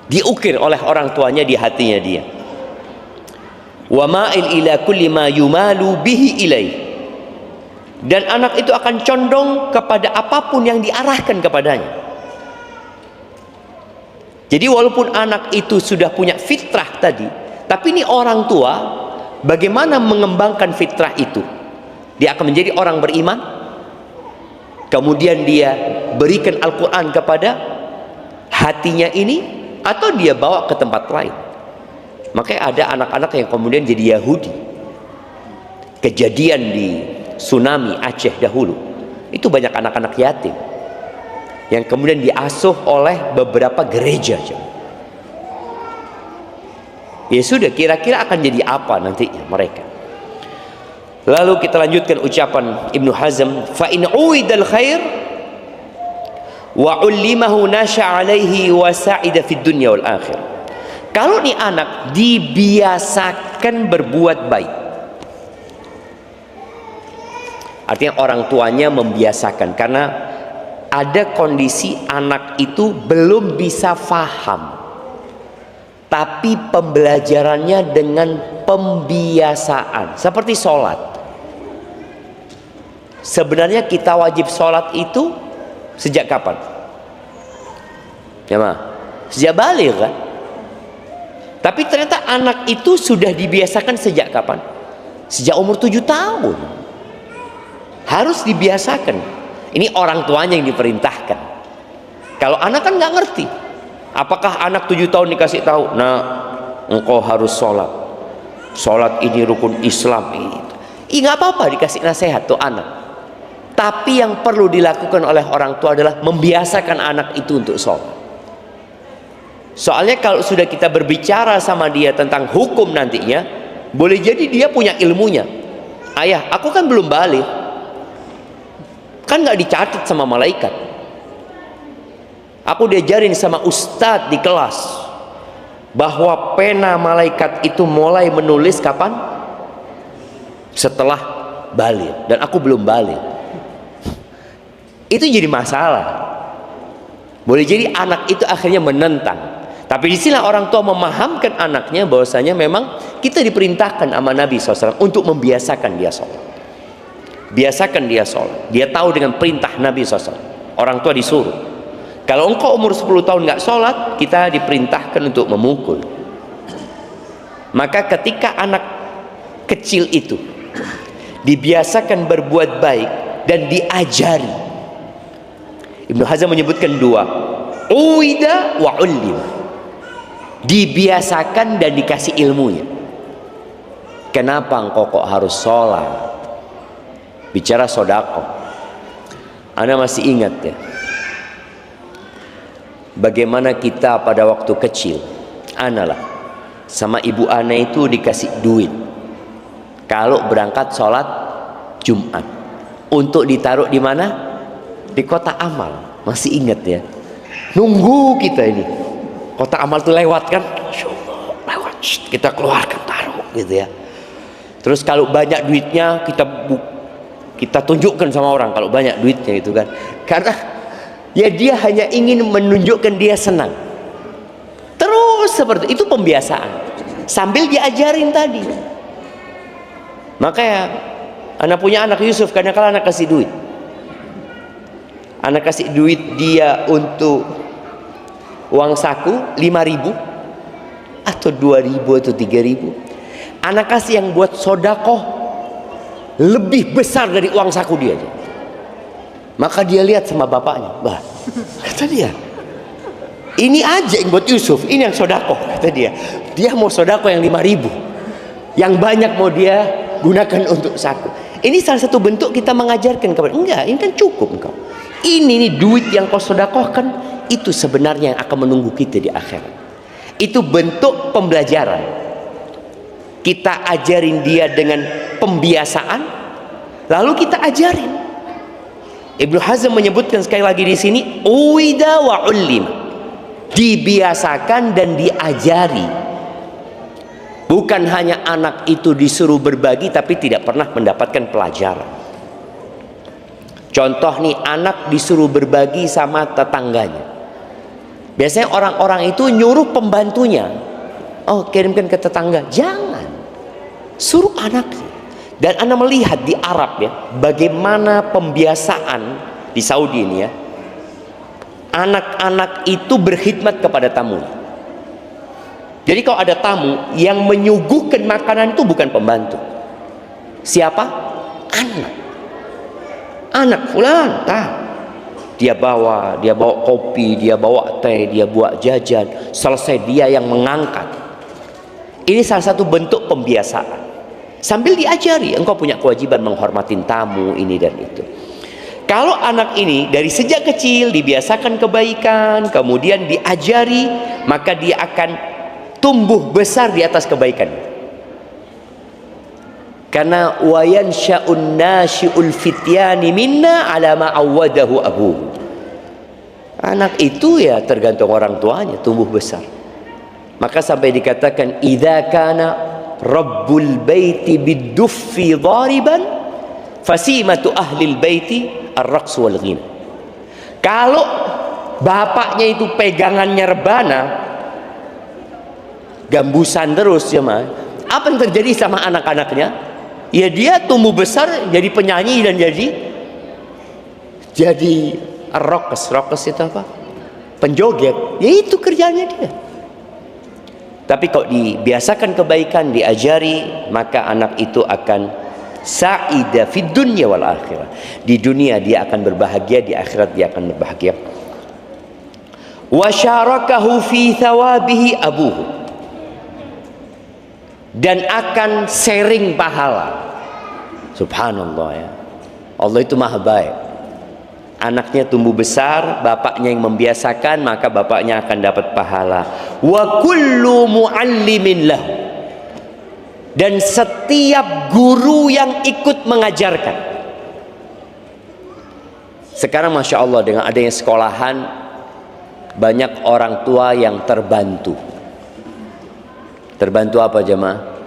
diukir oleh orang tuanya di hatinya dia. Wa ma'il ila kulli ma yumalu bihi ilaih. Dan anak itu akan condong kepada apapun yang diarahkan kepadanya. Jadi walaupun anak itu sudah punya fitrah tadi, tapi ini orang tua bagaimana mengembangkan fitrah itu? Dia akan menjadi orang beriman, kemudian dia berikan Al-Quran kepada hatinya ini, atau dia bawa ke tempat lain. Makanya ada anak-anak yang kemudian jadi Yahudi. Kejadian di tsunami Aceh dahulu, itu banyak anak-anak yatim yang kemudian diasuh oleh beberapa gereja. Ya sudah, kira-kira akan jadi apa nantinya mereka. Lalu kita lanjutkan ucapan Ibnu Hazm, fa in uidal khair wa ullimahu nasha alaihi wa sa'ida fid dunya wal akhir. Kalau nih anak dibiasakan berbuat baik, artinya orang tuanya membiasakan, karena ada kondisi anak itu belum bisa faham tapi pembelajarannya dengan pembiasaan. Seperti sholat. Sebenarnya kita wajib sholat itu sejak kapan? Ya mah, sejak balik kan? Tapi ternyata anak itu sudah dibiasakan sejak kapan? Sejak umur 7 tahun. Harus dibiasakan. Ini orang tuanya yang diperintahkan. Kalau anak kan nggak ngerti. Apakah anak 7 tahun dikasih tahu, nah engkau harus sholat. Sholat ini rukun Islam itu. Nggak apa-apa dikasih nasihat tuh anak. Tapi yang perlu dilakukan oleh orang tua adalah membiasakan anak itu untuk sholat. Soalnya kalau sudah kita berbicara sama dia tentang hukum nantinya, boleh jadi dia punya ilmunya. Ayah, aku kan belum balik. Kan nggak dicatat sama malaikat. Aku diajarin sama ustadz di kelas bahwa pena malaikat itu mulai menulis kapan? Setelah balik. Dan aku belum balik. Itu jadi masalah. Boleh jadi anak itu akhirnya menentang. Tapi disinilah orang tua memahamkan anaknya bahwasanya memang kita diperintahkan sama Nabi SAW untuk membiasakan dia sholat. Biasakan dia sholat. Dia tahu dengan perintah Nabi SAW. Orang tua disuruh. Kalau engkau umur 10 tahun nggak sholat, kita diperintahkan untuk memukul. Maka ketika anak kecil itu dibiasakan berbuat baik dan diajari, Ibnu Hazm menyebutkan 2, uwida wa ullim. Dibiasakan dan dikasih ilmunya. Kenapa engkau kok harus sholat? Bicara sodako, Ana masih ingat ya, bagaimana kita pada waktu kecil, Ana lah sama ibu Ana itu dikasih duit kalau berangkat sholat Jumat untuk ditaruh di mana? Di kotak amal. Masih ingat ya? Nunggu kita ini kotak amal tuh lewat kan, Masya Allah, lewat, kita keluarkan taruh gitu ya. Terus kalau banyak duitnya kita tunjukkan sama orang kalau banyak duitnya itu kan, karena ya dia hanya ingin menunjukkan dia senang. Terus seperti itu pembiasaan sambil diajarin tadi. Makanya anak punya anak Yusuf, karena kalau anak kasih duit, anak kasih duit dia untuk uang saku 5.000 atau 2.000 atau 3.000, anak kasih yang buat sodakoh lebih besar dari uang saku dia aja. Maka dia lihat sama bapaknya, bah, kata dia, ini aja yang buat Yusuf, ini yang sodakoh, kata dia. Dia mau sodakoh yang 5.000, yang banyak mau dia gunakan untuk saku. Ini salah satu bentuk kita mengajarkan kepada, enggak, ini kan cukup engkau. Ini nih duit yang kau sodakohkan, itu sebenarnya yang akan menunggu kita di akhirat. Itu bentuk pembelajaran. Kita ajarin dia dengan pembiasaan, lalu kita ajarin. Ibnu Hazm menyebutkan sekali lagi di sini, uwida wa ullim. Dibiasakan dan diajari. Bukan hanya anak itu disuruh berbagi tapi tidak pernah mendapatkan pelajaran. Contoh nih, anak disuruh berbagi sama tetangganya. Biasanya orang-orang itu nyuruh pembantunya, oh kirimkan ke tetangga. Jangan, suruh anaknya. Dan Anda melihat di Arab ya, bagaimana pembiasaan di Saudi ini ya, anak-anak itu berkhidmat kepada tamu. Jadi kalau ada tamu, yang menyuguhkan makanan itu bukan pembantu. Siapa? Anak. Anak fulan, dia bawa kopi, dia bawa teh, dia buat jajan, selesai dia yang mengangkat. Ini salah satu bentuk pembiasaan. Sambil diajari, engkau punya kewajiban menghormatin tamu ini dan itu. Kalau anak ini dari sejak kecil dibiasakan kebaikan, kemudian diajari, maka dia akan tumbuh besar di atas kebaikan. Karena wayan sya'un nasyi'ul fityani minna ala ma awwadahu abu. Anak itu ya tergantung orang tuanya tumbuh besar. Maka sampai dikatakan idza kana rabbul baiti bid-duffi dhariban fasimatu ahlil baiti ar-raqs wal ghina. Kalau bapaknya itu pegangannya rebana, gambusan terus jemaah, apa yang terjadi sama anak-anaknya? Ya dia tumbuh besar jadi penyanyi dan jadi rockers itu apa? Penjoget. Ya itu kerjanya dia. Tapi kalau dibiasakan kebaikan, diajari, maka anak itu akan sa'ida fid dunya wal akhirah. Di dunia dia akan berbahagia, di akhirat dia akan berbahagia. Wa syarakahu fi thawabihi abuhu, dan akan sharing pahala. Subhanallah ya. Allah itu maha baik. Anaknya tumbuh besar, bapaknya yang membiasakan, maka bapaknya akan dapat pahala. Wa kullu muallimin lahu, dan setiap guru yang ikut mengajarkan. Sekarang Masya Allah dengan adanya sekolahan, banyak orang tua yang terbantu. Terbantu apa jemaah?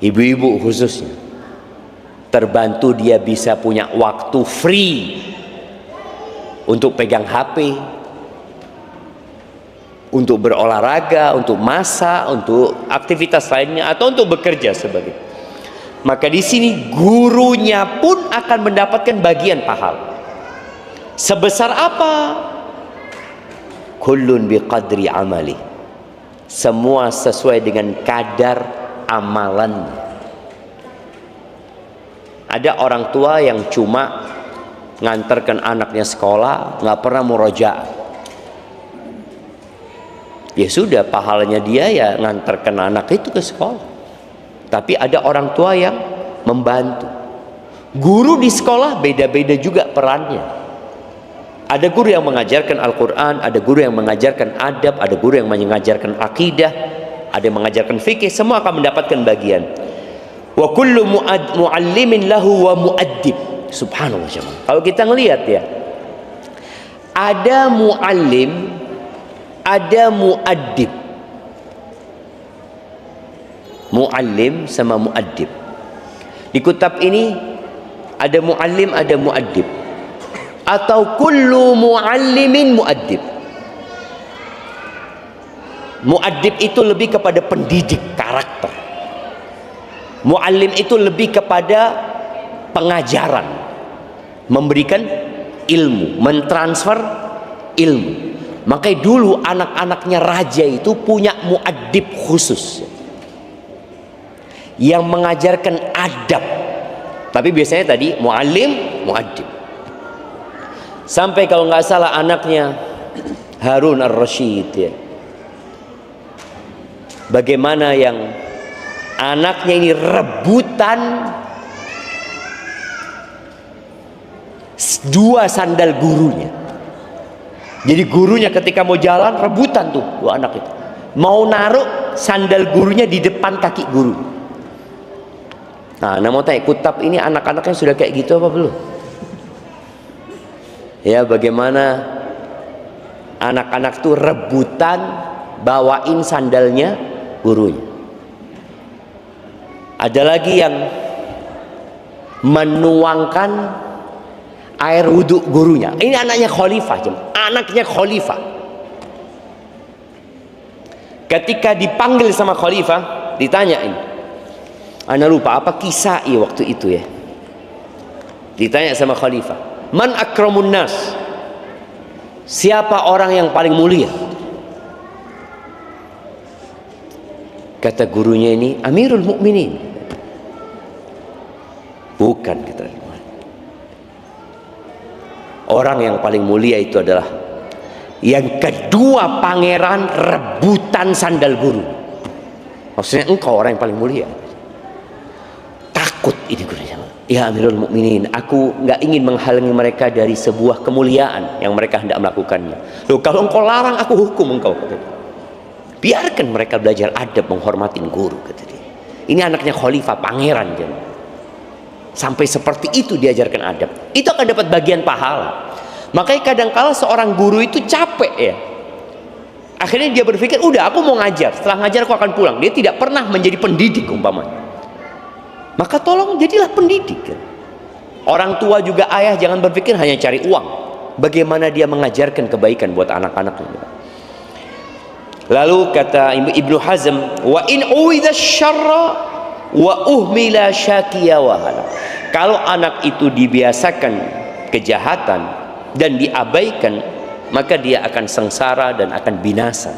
Ibu-ibu khususnya. Terbantu dia bisa punya waktu free untuk pegang HP, untuk berolahraga, untuk masak, untuk aktivitas lainnya, atau untuk bekerja sebagai. Maka di sini gurunya pun akan mendapatkan bagian pahala. Sebesar apa? Kullun biqadri amali. Semua sesuai dengan kadar amalan. Ada orang tua yang cuma ngantarkan anaknya sekolah, nggak pernah murojaah. Ya sudah, pahalanya dia ya ngantarkan anak itu ke sekolah. Tapi ada orang tua yang membantu. Guru di sekolah beda-beda juga perannya. Ada guru yang mengajarkan Al-Quran, ada guru yang mengajarkan adab, ada guru yang mengajarkan akidah, ada yang mengajarkan fikih. Semua akan mendapatkan bagian. Wa kullu muallimin lahu wa muaddib. Subhanallah jemaah. Kalau kita ngelihat ya, ada muallim, ada muaddib. Muallim sama muaddib. Di kitab ini ada muallim, ada muaddib. Atau kullu muallimin muaddib. Muaddib itu lebih kepada pendidik karakter. Muallim itu lebih kepada pengajaran, memberikan ilmu, mentransfer ilmu. Makanya dulu anak-anaknya raja itu punya muaddib khusus yang mengajarkan adab. Tapi biasanya tadi muallim, muaddib. Sampai kalau nggak salah anaknya Harun ar-Rasyid ya. Bagaimana yang anaknya ini rebutan 2 sandal gurunya. Jadi gurunya ketika mau jalan rebutan tuh 2 anak itu. Mau naruh sandal gurunya di depan kaki guru. Nah, mau tanya, kitab ini anak-anaknya sudah kayak gitu apa belum? Ya, bagaimana anak-anak tuh rebutan bawain sandalnya gurunya. Ada lagi yang menuangkan air wudhu gurunya. Ini anaknya khalifah, anaknya khalifah. Ketika dipanggil sama khalifah, ditanyain, ana lupa apa kisah waktu itu ya. Ditanya sama khalifah, man akramun nas, siapa orang yang paling mulia? Kata gurunya ini, Amirul Mukminin. Bukan, kata orang yang paling mulia itu adalah yang kedua pangeran rebutan sandal guru. Maksudnya engkau orang yang paling mulia. Takut ini gurunya. Ya Amirul Mukminin, aku nggak ingin menghalangi mereka dari sebuah kemuliaan yang mereka hendak melakukannya. Loh, kalau engkau larang, aku hukum engkau. Biarkan mereka belajar adab, menghormatin guru, kata dia. Ini anaknya khalifah, pangeran dia. Sampai seperti itu diajarkan adab. Itu akan dapat bagian pahala. Makanya kadang-kala seorang guru itu capek ya. Akhirnya dia berpikir, udah aku mau ngajar, setelah ngajar aku akan pulang. Dia tidak pernah menjadi pendidik umpamanya. Maka tolong jadilah pendidik. Orang tua juga ayah jangan berpikir hanya cari uang. Bagaimana dia mengajarkan kebaikan buat anak-anaknya. Lalu kata Ibnu Hazm, wa in uwidha syarra wa uhmila syakiya wahala. Kalau anak itu dibiasakan kejahatan dan diabaikan, maka dia akan sengsara dan akan binasa.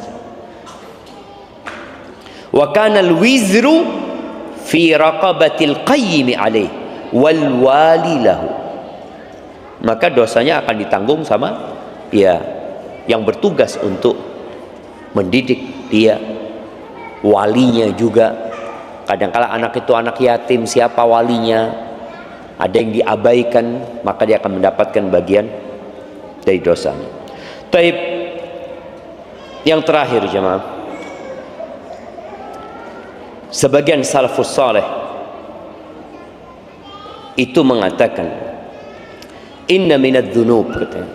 Wa kana al-wizru fi raqabatil qayyim alaih wal wali lahu. Maka dosanya akan ditanggung sama yang bertugas untuk mendidik dia, walinya juga. Kadang-kala anak itu anak yatim, siapa walinya? Ada yang diabaikan, maka dia akan mendapatkan bagian dari dosanya. Taib, yang terakhir jemaah, sebagian salafus saleh itu mengatakan, inna minadz dzunub,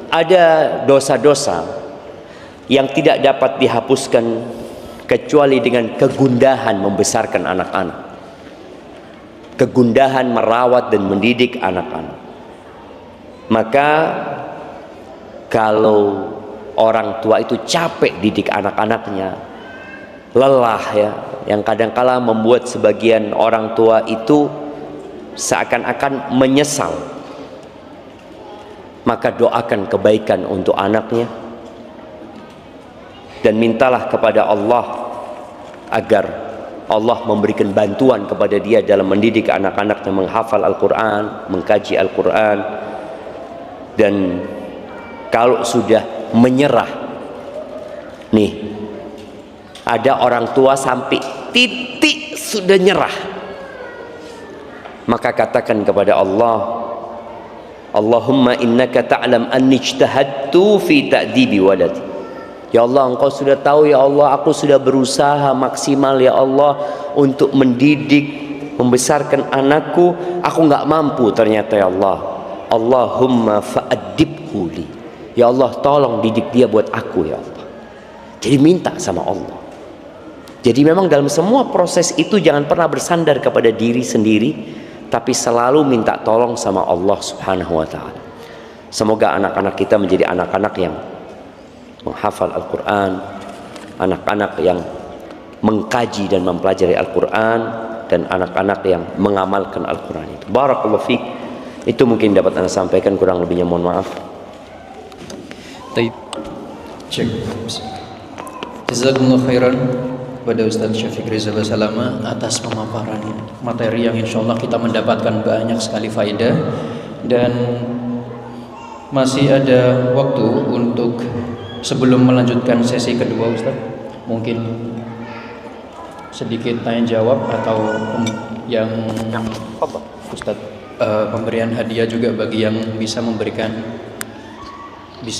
ada dosa-dosa yang tidak dapat dihapuskan kecuali dengan kegundahan membesarkan anak-anak, kegundahan merawat dan mendidik anak-anak. Maka kalau orang tua itu capek didik anak-anaknya, lelah yang kadang-kala membuat sebagian orang tua itu seakan-akan menyesal, maka doakan kebaikan untuk anaknya dan mintalah kepada Allah agar Allah memberikan bantuan kepada dia dalam mendidik anak-anaknya menghafal Al-Quran, mengkaji Al-Quran. Dan kalau sudah menyerah, nih ada orang tua sampai titik sudah nyerah, maka katakan kepada Allah, Allahumma innaka ta'lam anni ijtahadtu fi ta'dibi waladi. Ya Allah, Engkau sudah tahu ya Allah, aku sudah berusaha maksimal ya Allah untuk mendidik, membesarkan anakku, aku nggak mampu ternyata ya Allah. Allahumma fa'addibhu li. Ya Allah, tolong didik dia buat aku ya Allah. Jadi minta sama Allah. Jadi memang dalam semua proses itu jangan pernah bersandar kepada diri sendiri, tapi selalu minta tolong sama Allah Subhanahu wa ta'ala. Semoga anak-anak kita menjadi anak-anak yang menghafal Al-Quran, anak-anak yang mengkaji dan mempelajari Al-Quran, dan anak-anak yang mengamalkan Al-Quran itu. Barakallahu fiik. Itu mungkin dapat Anda sampaikan, kurang lebihnya mohon maaf. Baik. Cek. Jazakumullah khairan pada Ustaz Syafiq Rizal Salama atas pemaparan materi yang insya Allah kita mendapatkan banyak sekali faedah, dan masih ada waktu untuk sebelum melanjutkan sesi kedua Ustaz, mungkin sedikit tanya jawab atau yang Ustaz pemberian hadiah juga bagi yang bisa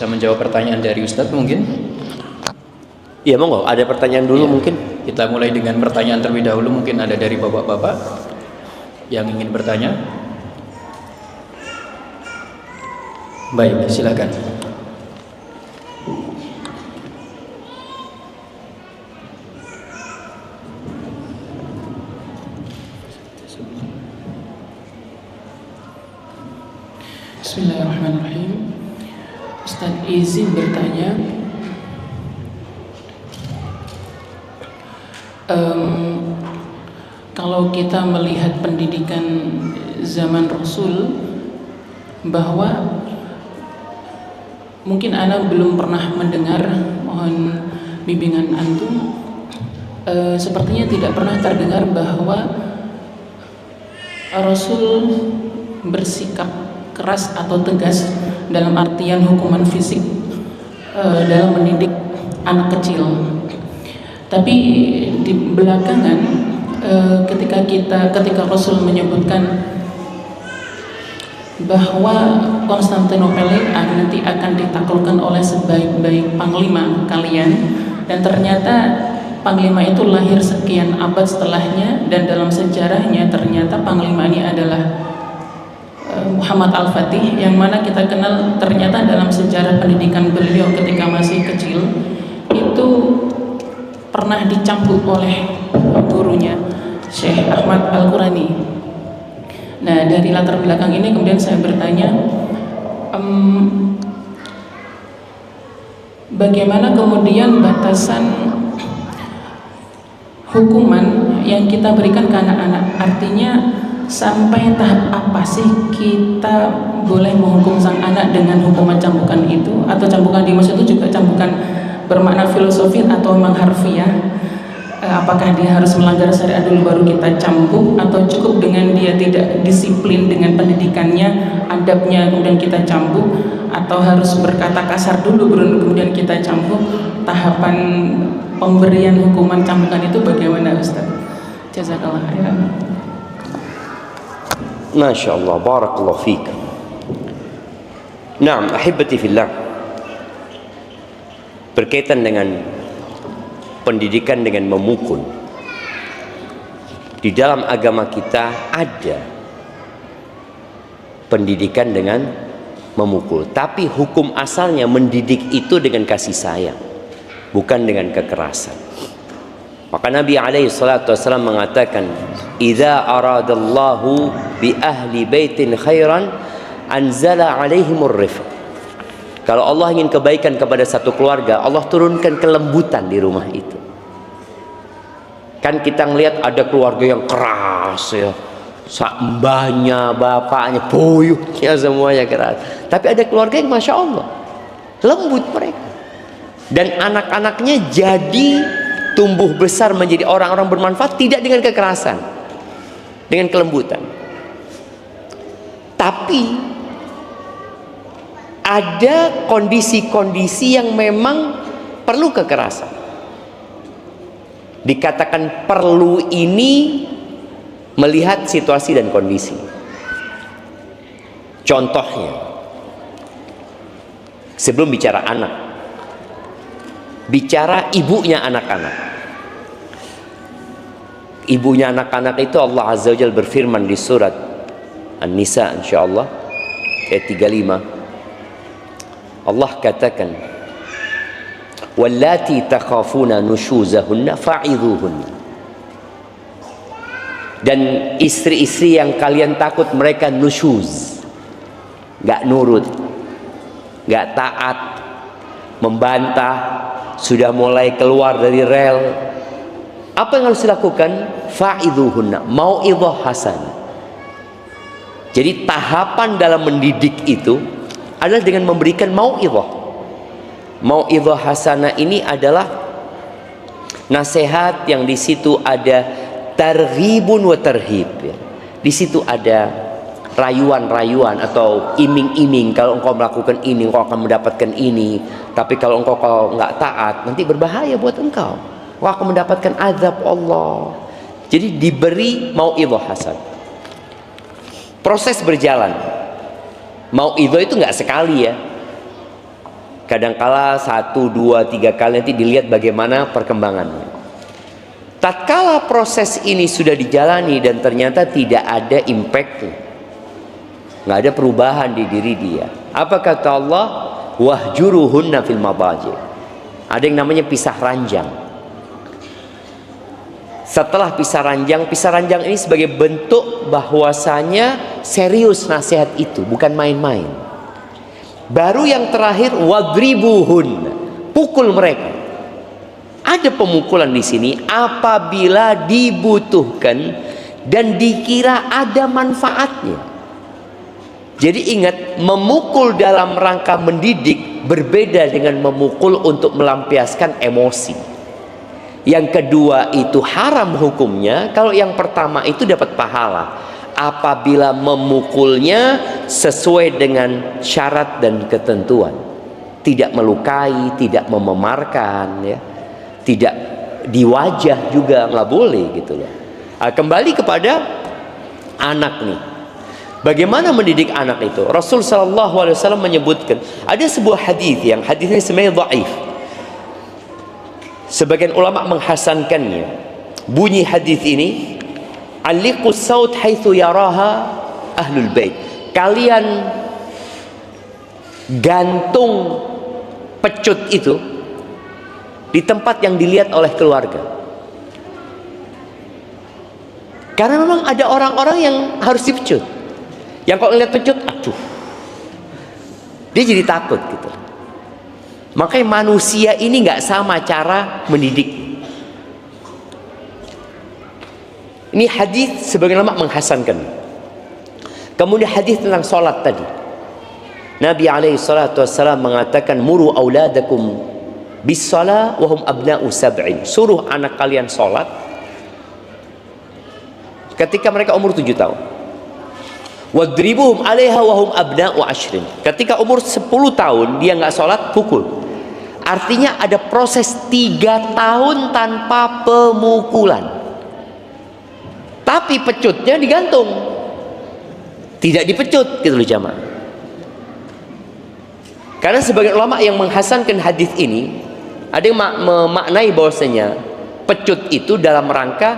menjawab pertanyaan dari Ustaz mungkin. Iya monggo, ada pertanyaan dulu mungkin. Kita mulai dengan pertanyaan terlebih dahulu, mungkin ada dari bapak-bapak yang ingin bertanya. Baik, silakan. Bismillahirrahmanirrahim. Ustaz, izin bertanya, kalau kita melihat pendidikan zaman Rasul, bahwa mungkin Ana belum pernah mendengar, mohon bimbingan antum, sepertinya tidak pernah terdengar bahwa Rasul bersikap keras atau tegas dalam artian hukuman fisik dalam mendidik anak kecil. Tapi di belakangan ketika Rasul menyebutkan bahwa Konstantinopel nanti akan ditaklukkan oleh sebaik-baik panglima kalian, dan ternyata panglima itu lahir sekian abad setelahnya, dan dalam sejarahnya ternyata panglima ini adalah Muhammad Al-Fatih, yang mana kita kenal ternyata dalam sejarah pendidikan beliau ketika masih kecil itu pernah dicambuk oleh gurunya Syekh Ahmad Al-Qurani. Nah, dari latar belakang ini kemudian saya bertanya, bagaimana kemudian batasan hukuman yang kita berikan ke anak-anak, artinya sampai tahap apa sih kita boleh menghukum sang anak dengan hukuman cambukan itu? Atau cambukan dimaksud itu juga cambukan bermakna filosofi atau memang harfiah? Apakah dia harus melanggar syariat dulu baru kita cambuk, atau cukup dengan dia tidak disiplin dengan pendidikannya, adabnya, kemudian kita cambuk, atau harus berkata kasar dulu baru kemudian kita cambuk? Tahapan pemberian hukuman cambukan itu bagaimana, Ustaz? Jazakallah khairan. Masya Allah, barakallahu fiik. Naam, ahibati fillah. Berkaitan dengan pendidikan dengan memukul, di dalam agama kita ada pendidikan dengan memukul, tapi hukum asalnya mendidik itu dengan kasih sayang, bukan dengan kekerasan. Maka Nabi alaihi salatu wasallam mengatakan, "Idza aradallahu bi ahli baitin khairan anzala alaihimur rifq." Kalau Allah ingin kebaikan kepada satu keluarga, Allah turunkan kelembutan di rumah itu. Kan kita ngelihat ada keluarga yang keras ya, mbahnya, bapaknya, buyutnya semuanya keras. Tapi ada keluarga yang masya Allah lembut mereka, dan anak-anaknya jadi tumbuh besar menjadi orang-orang bermanfaat, tidak dengan kekerasan, dengan kelembutan. Tapi ada kondisi-kondisi yang memang perlu kekerasan. Dikatakan perlu ini melihat situasi dan kondisi. Contohnya, sebelum bicara anak, bicara ibunya anak-anak. Ibunya anak-anak itu Allah Azza wa Jalla berfirman di surat An-Nisa insyaallah ayat 35. Allah katakan, wallati takhafuna nushuzahunna fa'idhuhunna. Dan istri-istri yang kalian takut mereka nusyuz, gak nurut, gak taat, membantah, sudah mulai keluar dari rel, apa yang harus dilakukan? Fa'idhuhunna, mau'idhah hasanah. Jadi tahapan dalam mendidik itu adalah dengan memberikan mau'idhah. Mau'idhah hasanah ini adalah nasihat yang di situ ada targhibun wa tarhib ya. Di situ ada rayuan-rayuan atau iming-iming, kalau engkau melakukan ini engkau akan mendapatkan ini, tapi kalau engkau nggak taat nanti berbahaya buat engkau, engkau akan mendapatkan azab Allah. Jadi diberi mau'idhah hasanah. Proses berjalan. Mau'idhah itu nggak sekali ya, kadangkala 1, 2, 3 kali, nanti dilihat bagaimana perkembangannya. Tatkala proses ini sudah dijalani dan ternyata tidak ada impactnya, nggak ada perubahan di diri dia, apa kata Allah? Wahjuruhunna fil madaji'. Ada yang namanya pisah ranjang. Setelah pisah ranjang ini sebagai bentuk bahwasanya serius nasihat itu, bukan main-main. Baru yang terakhir, wadribuhun, pukul mereka. Ada pemukulan di sini apabila dibutuhkan dan dikira ada manfaatnya. Jadi ingat, memukul dalam rangka mendidik berbeda dengan memukul untuk melampiaskan emosi. Yang kedua itu haram hukumnya. Kalau yang pertama itu dapat pahala apabila memukulnya sesuai dengan syarat dan ketentuan, tidak melukai, tidak mememarkan ya, tidak di wajah juga nggak boleh gitu loh. Kembali kepada anak nih, bagaimana mendidik anak itu? Rasul Shallallahu Alaihi Wasallam menyebutkan ada sebuah hadis yang hadisnya sebenarnya dhaif. Sebagian ulama menghasankannya. Bunyi hadis ini, aliqus saut haitsu yaraha ahlul bait. Kalian gantung pecut itu di tempat yang dilihat oleh keluarga. Karena memang ada orang-orang yang harus dipecut, yang kalau lihat pecut, aduh, dia jadi takut gitu. Makanya manusia ini nggak sama cara mendidik. Ini hadis sebagian ulama menghasankan. Kemudian hadis tentang solat tadi, Nabi alaihi salatu wassalam mengatakan, muru auladakum bis shalah wa hum abna'u sab'in. Suruh anak kalian solat ketika mereka umur 7 tahun. Wadribuhum 'alaiha wa hum abna'u 'ashrin. Ketika umur 10 tahun dia nggak sholat, pukul. Artinya ada proses 3 tahun tanpa pemukulan. Tapi pecutnya digantung, tidak dipecut gitu loh jamaah. Karena sebagian ulama yang menghasankan hadis ini, ada yang memaknai bahwasanya pecut itu dalam rangka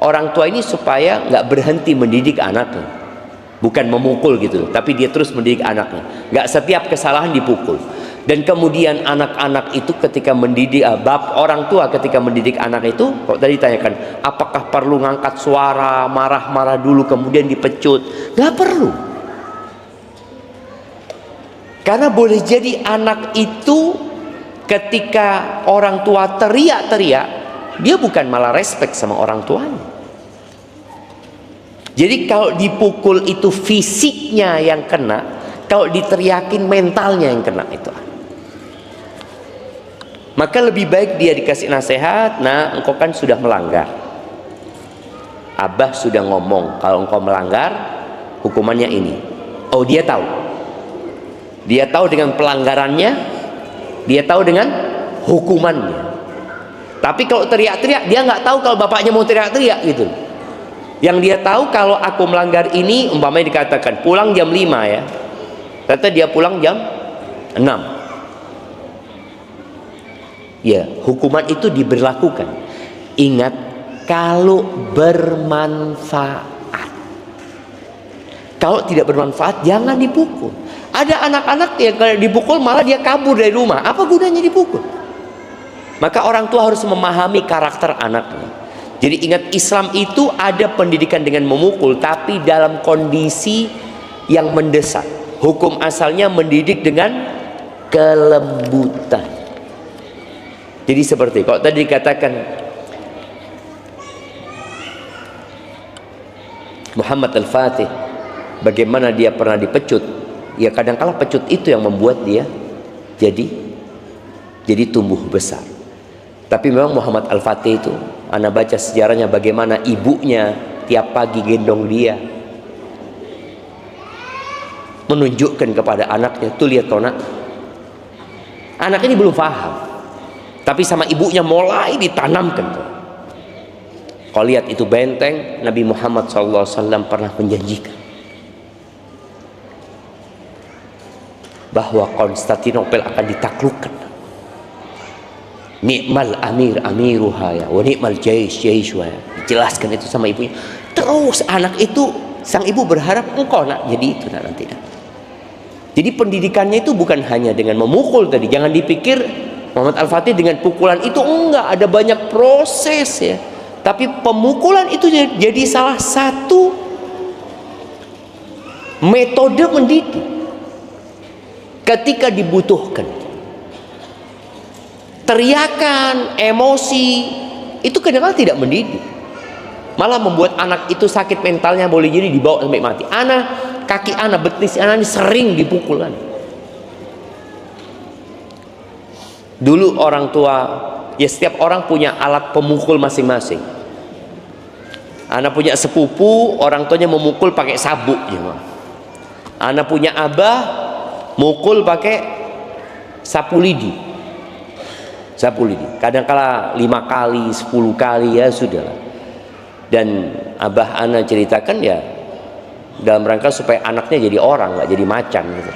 orang tua ini supaya nggak berhenti mendidik anaknya, bukan memukul gitu, tapi dia terus mendidik anaknya, nggak setiap kesalahan dipukul. Dan kemudian anak-anak itu ketika mendidik, orang tua ketika mendidik anak itu, kok tadi tanyakan, apakah perlu ngangkat suara, marah-marah dulu kemudian dipecut? Nggak perlu. Karena boleh jadi anak itu ketika orang tua teriak-teriak, dia bukan malah respect sama orang tuanya. Jadi kalau dipukul itu fisiknya yang kena, kalau diteriakin mentalnya yang kena itu. Maka lebih baik dia dikasih nasihat, nah engkau kan sudah melanggar. Abah sudah ngomong, kalau engkau melanggar hukumannya ini. Oh, dia tahu. Dia tahu dengan pelanggarannya, dia tahu dengan hukumannya. Tapi kalau teriak-teriak, dia nggak tahu kalau bapaknya mau teriak-teriak gitu. Yang dia tahu kalau aku melanggar ini, umpamanya dikatakan pulang jam 5 ya. Ternyata dia pulang jam 6. Ya, hukuman itu diberlakukan. Ingat, kalau bermanfaat. Kalau tidak bermanfaat, jangan dipukul. Ada anak-anak yang kalau dipukul malah dia kabur dari rumah. Apa gunanya dipukul? Maka orang tua harus memahami karakter anaknya. Jadi ingat, Islam itu ada pendidikan dengan memukul, tapi dalam kondisi yang mendesak. Hukum asalnya mendidik dengan kelembutan. Jadi seperti kalau tadi dikatakan Muhammad Al-Fatih, bagaimana dia pernah dipecut, ya kadang-kala pecut itu yang membuat dia jadi tumbuh besar. Tapi memang Muhammad Al-Fatih itu, ana baca sejarahnya bagaimana ibunya tiap pagi gendong dia, menunjukkan kepada anaknya, tuh lihat kau nak, anak ini belum paham, tapi sama ibunya mulai ditanamkan. Kau lihat itu benteng, Nabi Muhammad SAW pernah menjanjikan bahwa Konstantinopel akan ditaklukkan. Ni'mal amir amiruha ya, wa ni'mal jaish jaishuha. Dijelaskan itu sama ibunya. Terus anak itu, sang ibu berharap engkau nak jadi itu nanti. Jadi pendidikannya itu bukan hanya dengan memukul tadi. Jangan dipikir Muhammad Al-Fatih dengan pukulan itu enggak, ada banyak proses ya. Tapi pemukulan itu jadi salah satu metode mendidik ketika dibutuhkan. Teriakan, emosi itu kadang-kadang tidak mendidik, malah membuat anak itu sakit mentalnya, boleh jadi dibawa sampai mati. Kaki anak, betis anak ini sering dipukulan. Dulu orang tua, ya setiap orang punya alat pemukul masing-masing. Anak punya sepupu, orang tuanya memukul pakai sabuk. Anak punya abah, mukul pakai sapu lidi. Sapu lidi. Kadang-kala 5 kali, 10 kali ya sudah. Dan abah anak ceritakan ya dalam rangka supaya anaknya jadi orang, nggak jadi macan gitu.